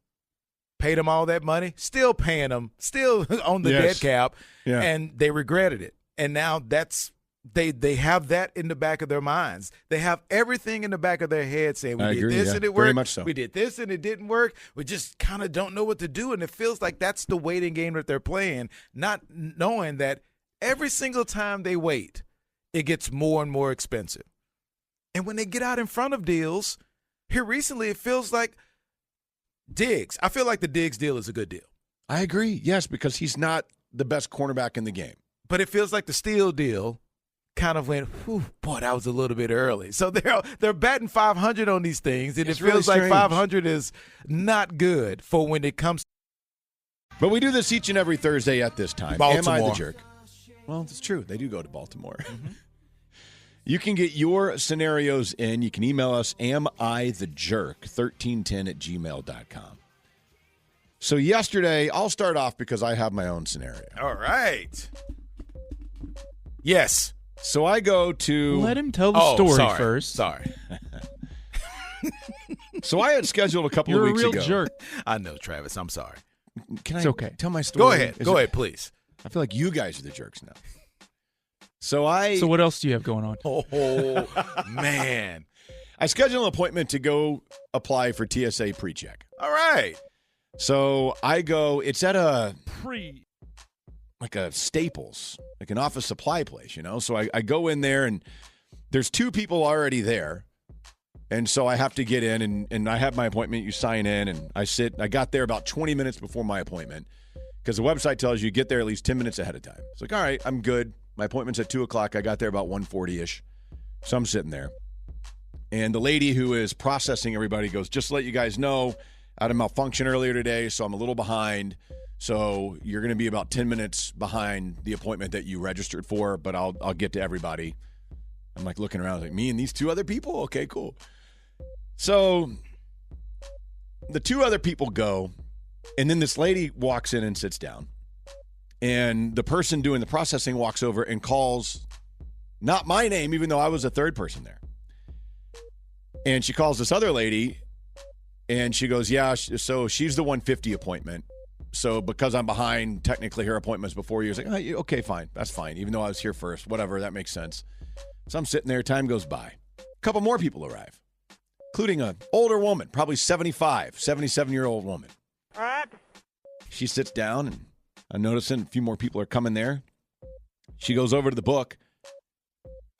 Paid him all that money, still paying him, still on the dead cap, and they regretted it. And now that's they have that in the back of their minds. They have everything in the back of their head saying, we did this and it worked. Very much so. We did this and it didn't work. We just kind of don't know what to do. And it feels like that's the waiting game that they're playing, not knowing that every single time they wait, it gets more and more expensive. And when they get out in front of deals, here recently it feels like Diggs. I feel like the Diggs deal is a good deal. I agree, yes, because he's not the best cornerback in the game. But it feels like the Steele deal kind of went, whew, boy, that was a little bit early. So they're batting 500 on these things, and It's it feels really like strange. 500 is not good for when it comes. But we do this each and every Thursday at this time. Am I the Baltimore. jerk? Well, it's true. They do go to Baltimore. You can get your scenarios in. You can email us, amithejerk1310@gmail.com. So yesterday, I'll start off because I have my own scenario. All right. Yes. So I go to... Let him tell the story first. Sorry. So I had scheduled a couple You're of weeks a ago. real jerk. I know, Travis. I'm sorry. Can It's I okay. tell my story? Go ahead. Go ahead, please. I feel like you guys are the jerks now. So what else do you have going on? Oh, man. I scheduled an appointment to go apply for TSA PreCheck. All right. So I go, it's at a Staples, like an office supply place, you know? So I go in there and there's two people already there. And so I have to get in and I have my appointment. You sign in and I sit. I got there about 20 minutes before my appointment because the website tells you get there at least 10 minutes ahead of time. It's like, all right, I'm good. My appointment's at 2 o'clock. I got there about 1:40-ish. So I'm sitting there. And the lady who is processing everybody goes, just to let you guys know, I had a malfunction earlier today, so I'm a little behind. So you're going to be about 10 minutes behind the appointment that you registered for, but I'll get to everybody. I'm like looking around, like me and these two other people? Okay, cool. So the two other people go, and then this lady walks in and sits down. And the person doing the processing walks over and calls not my name, even though I was the third person there. And she calls this other lady, and she goes, yeah, so she's the 150 appointment. So because I'm behind, technically her appointment's before you. It's like, oh, okay, fine. That's fine. Even though I was here first, whatever, that makes sense. So I'm sitting there. Time goes by. A couple more people arrive, including an older woman, probably 77-year-old woman. All right. She sits down, and I'm noticing a few more people are coming there. She goes over to the book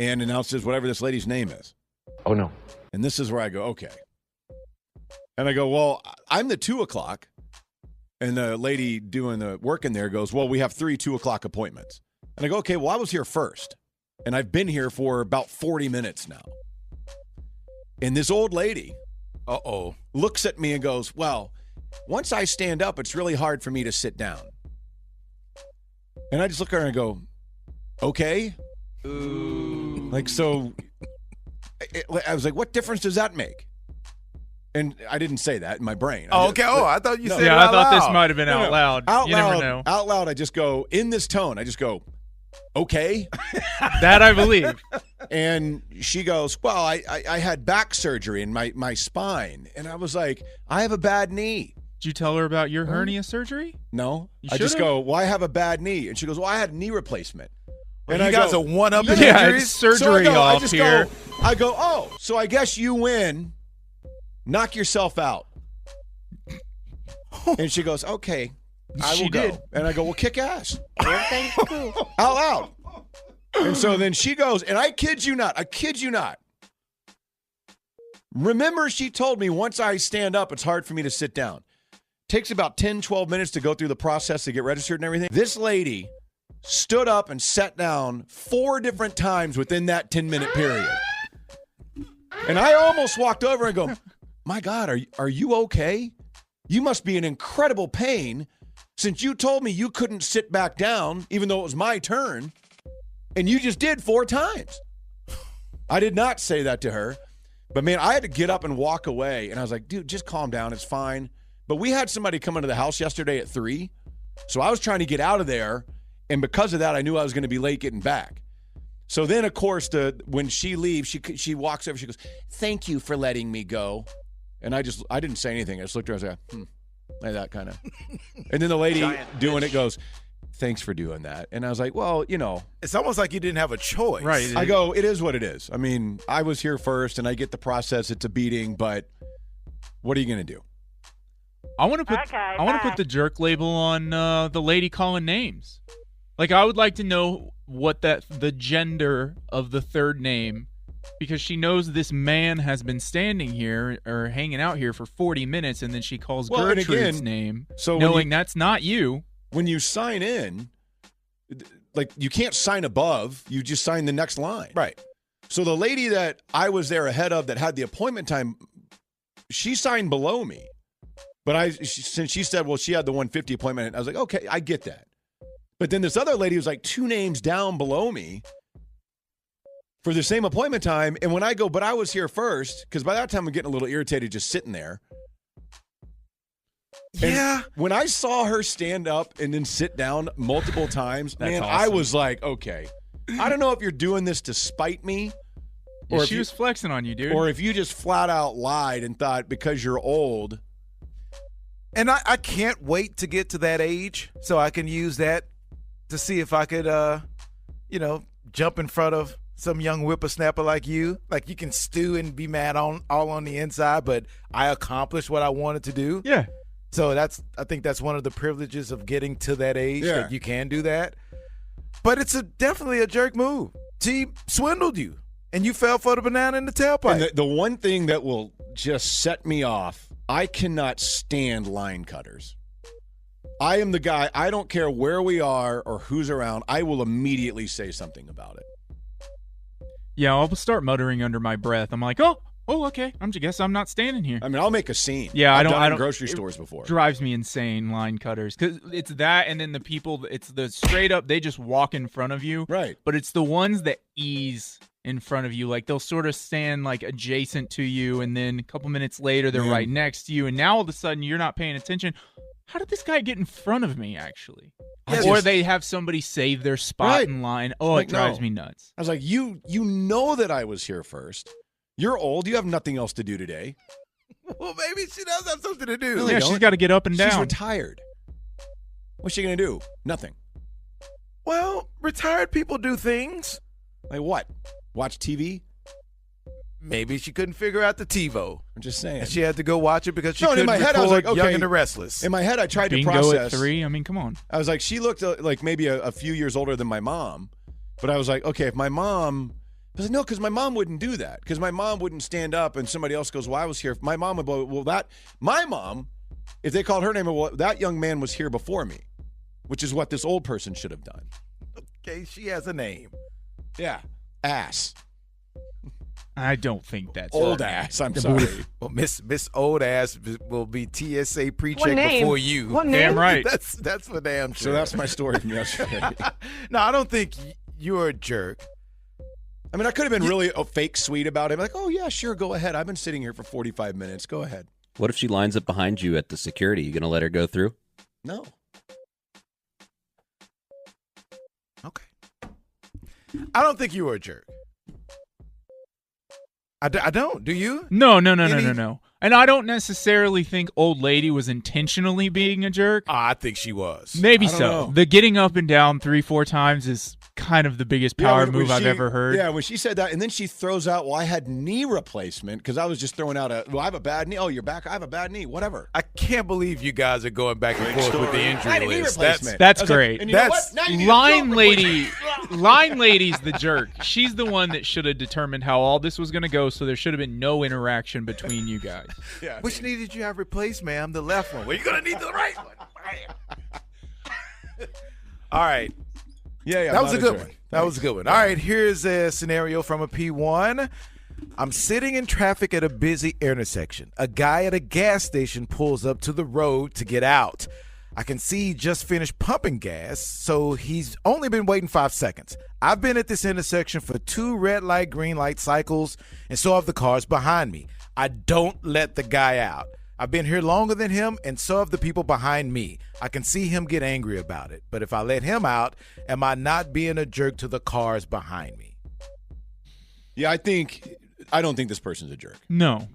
and announces whatever this lady's name is. Oh, no. And this is where I go, okay. And I go, well, I'm the 2 o'clock. And the lady doing the work in there goes, well, we have 3 2 o'clock appointments. And I go, okay, well, I was here first. And I've been here for about 40 minutes now. And this old lady, looks at me and goes, well, once I stand up, it's really hard for me to sit down. And I just look at her and I go, okay. Ooh. Like, so I was like, what difference does that make? And I didn't say that in my brain. Oh, okay. I thought you said it Yeah, out I thought loud. this might have been out loud. Out You loud, never know. Out loud, I just go, in this tone, I just go, okay. That I believe. And she goes, well, I had back surgery in my spine. And I was like, I have a bad knee. Did you tell her about your hernia surgery? No. You I just should've. go, well, I have a bad knee. And she goes, well, I had a knee replacement. Well, and you guys are one-up in Yeah, injuries? it's surgery off here. I go, oh, so I guess you win. Knock yourself out. And she goes, okay, I will She go. did. And I go, well, kick ass. Everything's cool. Out loud. And so then she goes, and I kid you not. Remember, she told me once I stand up, it's hard for me to sit down. Takes about 10, 12 minutes to go through the process to get registered and everything. This lady stood up and sat down 4 different times within that 10-minute period. And I almost walked over and go, my God, are you okay? You must be in incredible pain since you told me you couldn't sit back down, even though it was my turn, and you just did 4 times. I did not say that to her. But, man, I had to get up and walk away. And I was like, dude, just calm down. It's fine. But we had somebody come into the house yesterday at 3. So I was trying to get out of there. And because of that, I knew I was going to be late getting back. So then, of course, when she leaves, she walks over. She goes, thank you for letting me go. And I didn't say anything. I just looked at her. I was like, like that kind of. And then the lady doing it goes, thanks for doing that. And I was like, well, It's almost like you didn't have a choice. Right. I go, it is what it is. I mean, I was here first, and I get the process. It's a beating, but what are you going to do? I want to put the jerk label on the lady calling names. Like, I would like to know what the gender of the third name, because she knows this man has been standing here or hanging out here for 40 minutes, and then she calls Gertrude's name, so knowing that's not you. When you sign in, like, you can't sign above. You just sign the next line. Right. So the lady that I was there ahead of that had the appointment time, she signed below me. But since she said, well, she had the 150 appointment, I was like, okay, I get that. But then this other lady was like 2 names down below me for the same appointment time. And when I go, but I was here first, because by that time I'm getting a little irritated just sitting there. Yeah. And when I saw her stand up and then sit down multiple times, man, awesome. I was like, okay, I don't know if you're doing this to spite me. Or she was flexing on you, dude. Or if you just flat out lied and thought because you're old. And I can't wait to get to that age so I can use that to see if I could, jump in front of some young whippersnapper like you. Like, you can stew and be mad all on the inside, but I accomplished what I wanted to do. Yeah. So I think that's one of the privileges of getting to that age, that you can do that. But it's definitely a jerk move. She swindled you, and you fell for the banana in the tailpipe. And the one thing that will just set me off, I cannot stand line cutters. I am the guy, I don't care where we are or who's around, I will immediately say something about it. Yeah, I'll start muttering under my breath. I'm like, oh, okay. Guess I'm not standing here. I mean, I'll make a scene. Yeah, I've done it I don't. in grocery stores before. Drives me insane, line cutters, because it's that, and then the people. It's the straight up. They just walk in front of you. Right. But it's the ones that ease in front of you. Like, they'll sort of stand like adjacent to you, and then a couple minutes later they're right next to you, and now all of a sudden you're not paying attention. How did this guy get in front of me, actually? Or they have somebody save their spot in line. Oh, it drives me nuts. I was like, you know that I was here first. You're old. You have nothing else to do today. Well, maybe she does have something to do. No, yeah, she's got to get up and down. She's retired. What's she going to do? Nothing. Well, retired people do things. Like what? Watch TV? Maybe she couldn't figure out the TiVo. I'm just saying. And she had to go watch it because she in couldn't my head, record I was like, okay. Young and the Restless. In my head, I tried Bingo to process. At 3? I mean, come on. I was like, she looked like maybe a few years older than my mom. But I was like, okay, if my mom... I was like, no, because my mom wouldn't do that. Because my mom wouldn't stand up and somebody else goes, well, I was here. My mom would go, my mom, if they called her name, well, that young man was here before me, which is what this old person should have done. Okay, she has a name. Yeah, ass. I don't think that's old right. ass. I'm sorry. Well, Miss Old Ass will be TSA pre-check before you. What name? Damn right. That's for damn sure. So that's my story from yesterday. No, I don't think you're a jerk. I mean, I could have been really fake sweet about it. Like, oh, yeah, sure, go ahead. I've been sitting here for 45 minutes. Go ahead. What if she lines up behind you at the security? You going to let her go through? No. Okay. I don't think you were a jerk. I don't. Do you? No. And I don't necessarily think old lady was intentionally being a jerk. I think she was. Maybe I don't so. know. The getting up and down 3-4 times is kind of the biggest power move I've ever heard. Yeah, when she said that, and then she throws out, well, I had knee replacement because I was just throwing out I have a bad knee. Oh, you're back. I have a bad knee. Whatever. I can't believe you guys are going back and forth with the injury I had a knee list. replacement. That's I was like, great. and you know That's what? Now you need a Line throat lady, line lady's the jerk. She's the one that should have determined how all this was going to go, so there should have been no interaction between you guys. Yeah, Which knee did you have replaced, ma'am? The left one. Well, you're going to need the right one. All right. Yeah, that was a good one. That was a good one. All right, here's a scenario from a P1. I'm sitting in traffic at a busy intersection. A guy at a gas station pulls up to the road to get out. I can see he just finished pumping gas, so he's only been waiting 5 seconds. I've been at this intersection for 2 red light, green light cycles, and so have the cars behind me. I don't let the guy out. I've been here longer than him, and so have the people behind me. I can see him get angry about it. But if I let him out, am I not being a jerk to the cars behind me? Yeah, I don't think this person's a jerk. No.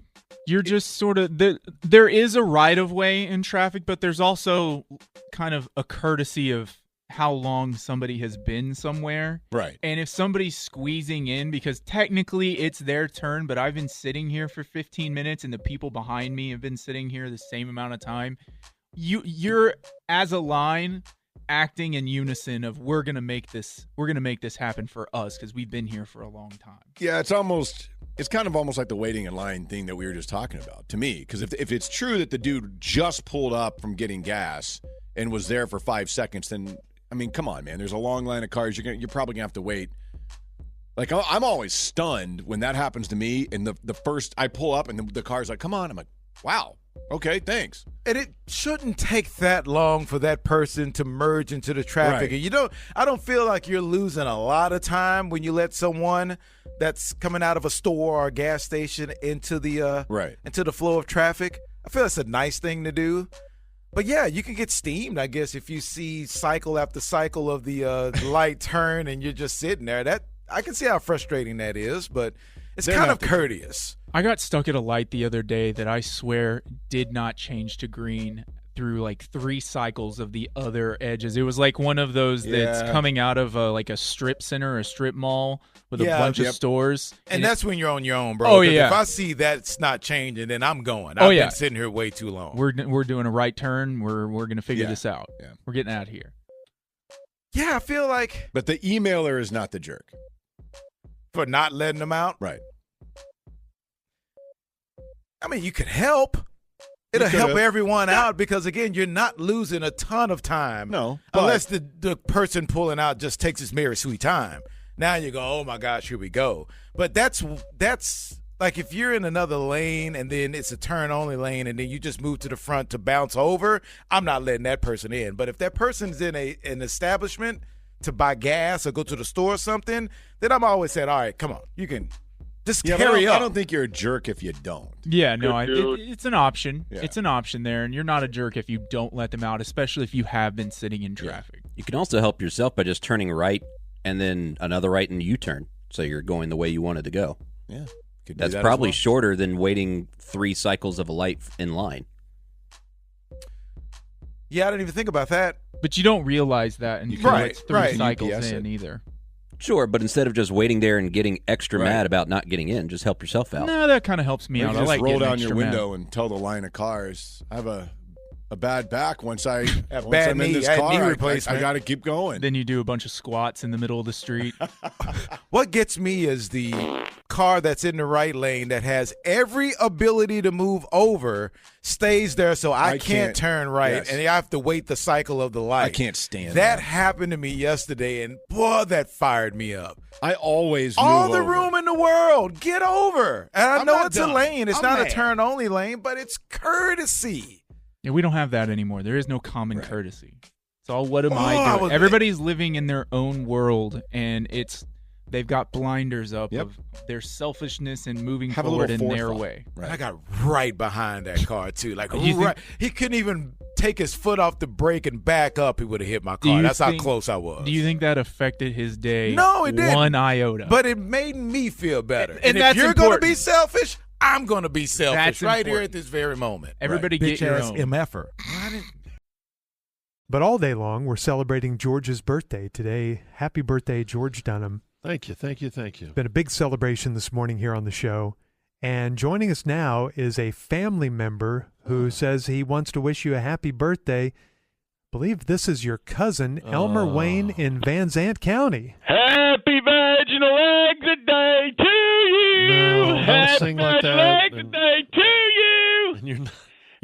You're just sort of there is a right of way in traffic, but there's also kind of a courtesy of how long somebody has been somewhere. Right. And if somebody's squeezing in, because technically it's their turn, but I've been sitting here for 15 minutes and the people behind me have been sitting here the same amount of time, you're as a line acting in unison of we're gonna make this happen for us because we've been here for a long time. Yeah, it's kind of almost like the waiting in line thing that we were just talking about to me. Because if it's true that the dude just pulled up from getting gas and was there for 5 seconds, then I mean, come on, man. There's a long line of cars. You're probably gonna have to wait. Like I'm always stunned when that happens to me. And the first I pull up and the car's like, "Come on!" I'm like, "Wow, okay, thanks." And it shouldn't take that long for that person to merge into the traffic. Right. And I don't feel like you're losing a lot of time when you let someone that's coming out of a store or a gas station into the into the flow of traffic. I feel that's a nice thing to do. But yeah, you can get steamed, I guess, if you see cycle after cycle of the light turn and you're just sitting there. That I can see how frustrating that is, but it's kind of courteous. I got stuck at a light the other day that I swear did not change to green through like 3 cycles of the other edges. It was like one of those that's coming out of like a strip center or a strip mall with a bunch of stores. And that's when you're on your own, bro. Oh, yeah. If I see that's not changing, then I'm going. I've been sitting here way too long. We're doing a right turn. We're going to figure this out. Yeah. We're getting out of here. Yeah, I feel like. But the emailer is not the jerk. For not letting them out? Right. I mean, you could help. It'll help everyone out because, again, you're not losing a ton of time. No. Unless the person pulling out just takes his merry sweet time. Now you go, oh, my gosh, here we go. But that's like if you're in another lane and then it's a turn-only lane and then you just move to the front to bounce over, I'm not letting that person in. But if that person's in an establishment to buy gas or go to the store or something, then I'm always saying, all right, come on, you can just carry up. I don't think you're a jerk if you don't. Yeah, no, it's an option. Yeah. It's an option there, and you're not a jerk if you don't let them out, especially if you have been sitting in traffic. You can also help yourself by just turning right and then another right and a U-turn, so you're going the way you wanted to go. Yeah. That's probably shorter than waiting 3 cycles of a light in line. Yeah, I didn't even think about that. But you don't realize that until it's 3 cycles in either. Sure, but instead of just waiting there and getting extra mad about not getting in, just help yourself out. No, that kind of helps me out. I like roll getting down your extra window mad. and tell the line of cars, I have a bad back once I'm in knee, this I had car. knee I replacement. got to keep going. Then you do a bunch of squats in the middle of the street. What gets me is the car that's in the right lane that has every ability to move over stays there, so I can't turn right, and I have to wait the cycle of the light. I can't stand that. Happened to me yesterday, and boy, that fired me up. I always all move the over. room in the world. Get over. And I I'm know not it's done. a lane. It's I'm not mad. a turn-only lane, but it's courtesy. Yeah, we don't have that anymore. There is no common courtesy. It's all what am I doing? Everybody's living in their own world, and they've got blinders up of their selfishness and moving forward in their way. Right. I got right behind that car too. Like You he couldn't even take his foot off the brake and back up. He would have hit my car. That's how close I was. Do you think that affected his day? No, it didn't. 1 iota. But it made me feel better. And if that's you're going to important. be selfish, I'm going to be selfish That's right here important. at this very moment. Everybody get your Bitch-ass own. MFer. But all day long, we're celebrating George's birthday today. Happy birthday, George Dunham. Thank you. It's been a big celebration this morning here on the show. And joining us now is a family member who says he wants to wish you a happy birthday. I believe this is your cousin, Elmer Wayne in Van Zant County. Happy vaginal eggs a day to you. No, don't Happy sing like vaginal that. eggs a day to you. And you're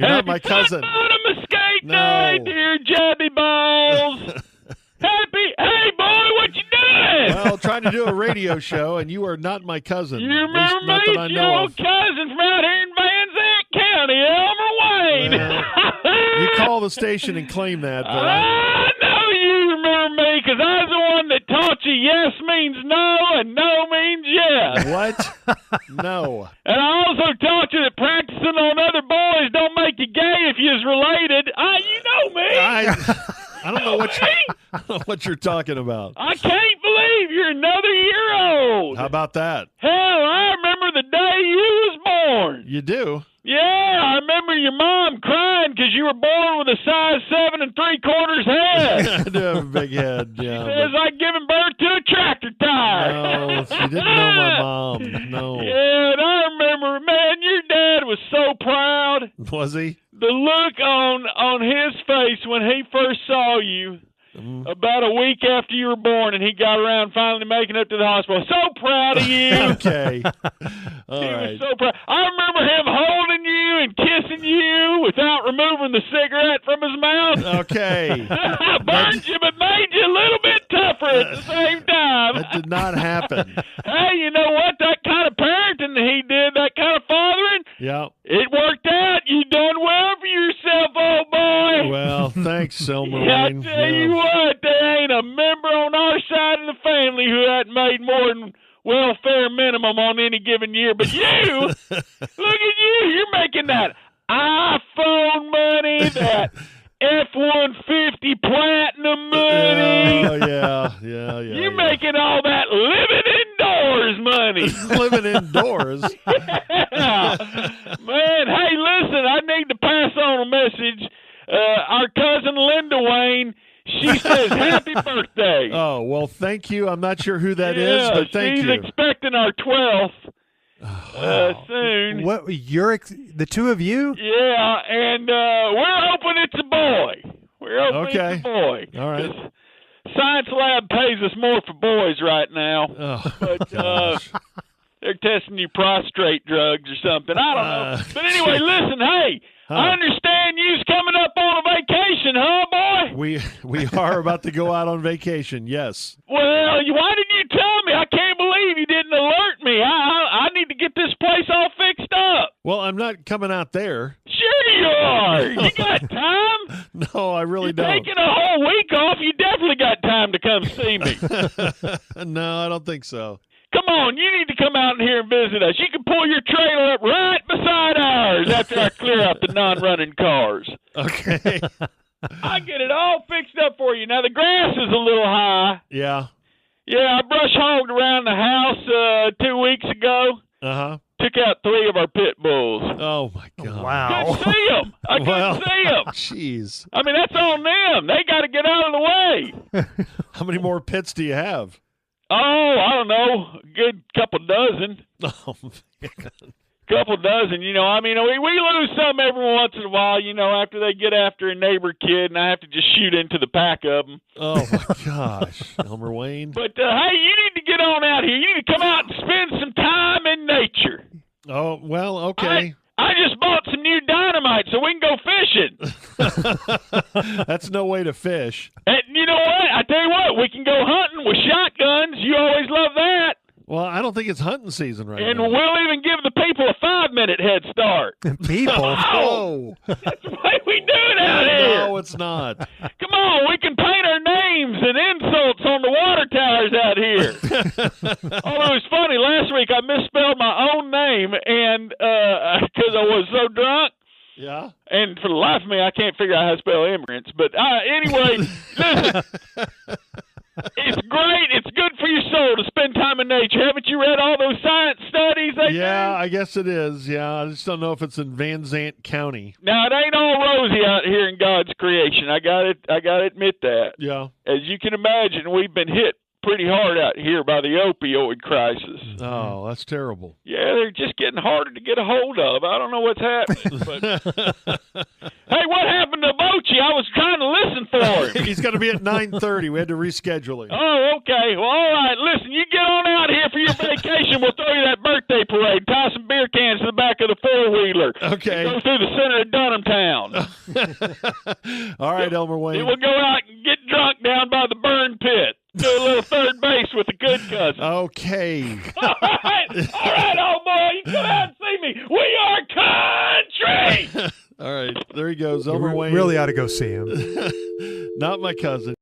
not my cousin. Happy skate No. day, dear Jabby Balls. Happy, hey boy, what you doing? Well, trying to do a radio show, and you are not my cousin. You At least remember not me? that I It's know your of. old cousin from out here in Van Zant County, Elmer Wayne. You call the station and claim that, but I know you remember me because I was the one that taught you yes means no and no means yes. What? No. And I also taught you that practicing on other boys don't make you gay if you're related. You know me. I don't know what you're talking about. I can't believe you're another year old. How about that? Hell, I remember the day you was born. You do? Yeah, I remember your mom crying because you were born with a size 7 3/4 head. I do have a big head, yeah. It was like giving birth to a tractor tire. No, you didn't know my mom. No. Yeah, and I remember, man, your dad was so proud. Was he? The look on his face when he first saw you about a week after you were born and he got around finally making it to the hospital. So proud of you. Okay. All He right. was so proud. I remember him holding you and kissing you without removing the cigarette from his mouth. Okay. Burned you, but made you a little bit tougher at the same time. That did not happen. Hey, you know what? That kind of parenting that he did, that kind of fathering, Yeah. it worked out. You done well for yourself, old boy. Well, thanks, Selma Yeah, I Wayne. tell you what, there ain't a member on our side of the family who hadn't made more than welfare minimum on any given year. But you, look at you, you're making that iPhone money, that F-150 platinum money. Oh, yeah. You're making all that living indoors money. Living indoors. Yeah. Man, hey, listen, I need to pass on a message. Our cousin Linda Wayne, she says happy birthday. Oh, well, thank you. I'm not sure who that is, but thank she's you. expecting our 12th soon. What? The two of you? Yeah, and we're hoping it's a boy. We're hoping Okay. it's a boy. All right. 'Cause Science Lab pays us more for boys right now. Oh, But they're testing you prostrate drugs or something. I don't know. But anyway, listen, hey, I understand you's coming up on a vacation, huh, boy? We are about to go out on vacation, yes. Well, why didn't you tell me? I can't believe you didn't alert me. I need to get this place all fixed up. Well, I'm not coming out there. Sure you are. You got time? No, I really don't. Taking a whole week off, you definitely got time to come see me. No, I don't think so. Come on, you need to come out here and visit us. You can pull your trailer up right beside ours after I clear out the non-running cars. Okay. I get it all fixed up for you. Now, the grass is a little high. Yeah. Yeah, I brush hogged around the house 2 weeks ago. Uh-huh. Took out 3 of our pit bulls. Oh, my God. Couldn't see them. I couldn't see them. Jeez. I mean, that's on them. They got to get out of the way. How many more pits do you have? Oh, I don't know. A good couple dozen. Oh, man. Couple dozen, you know. I mean, we lose some every once in a while, you know, after they get after a neighbor kid, and I have to just shoot into the pack of them. Oh, my gosh. Elmer Wayne. But, hey, you need to get on out here. You need to come out and spend some time in nature. Oh, well, okay. I just bought some new dynamite so we can go fishing. That's no way to fish. And you know what? I tell you what, we can go hunting with shotguns. You always love that. Well, I don't think it's hunting season right And now. we'll even give the people a 5-minute head start. People? Oh. That's the way we do it out here. No, it's not. Come on, we can paint our names and insults on the water towers out here. Although it's funny, last week I misspelled my own name and because I was so drunk. Yeah. And for the life of me, I can't figure out how to spell immigrants. But anyway, listen. It's great. It's good for your soul to spend time in nature. Haven't you read all those science studies they Yeah, I guess it is. Yeah, I just don't know if it's in Van Zant County. Now, it ain't all rosy out here in God's creation. I got to admit that. Yeah. As you can imagine, we've been hit pretty hard out here by the opioid crisis. Oh, that's terrible. Yeah, they're just getting harder to get a hold of. I don't know what's happening. But hey, what happened to Bochy? I was trying to listen for him. He's going to be at 9:30. We had to reschedule him. Oh, okay. Well, all right. Listen, you get on out here for your vacation. We'll throw you that birthday parade. Tie some beer cans to the back of the four-wheeler. Okay. Go through the center of Dunham Town. All right, Elmer Wayne. Then we'll go out and get drunk down by the burn pit. Do a little third base with the good cousin. Okay. All right, old boy. You come out and see me. We are country. All right. There he goes. Elmer Wayne. Really ought to go see him. Not my cousin.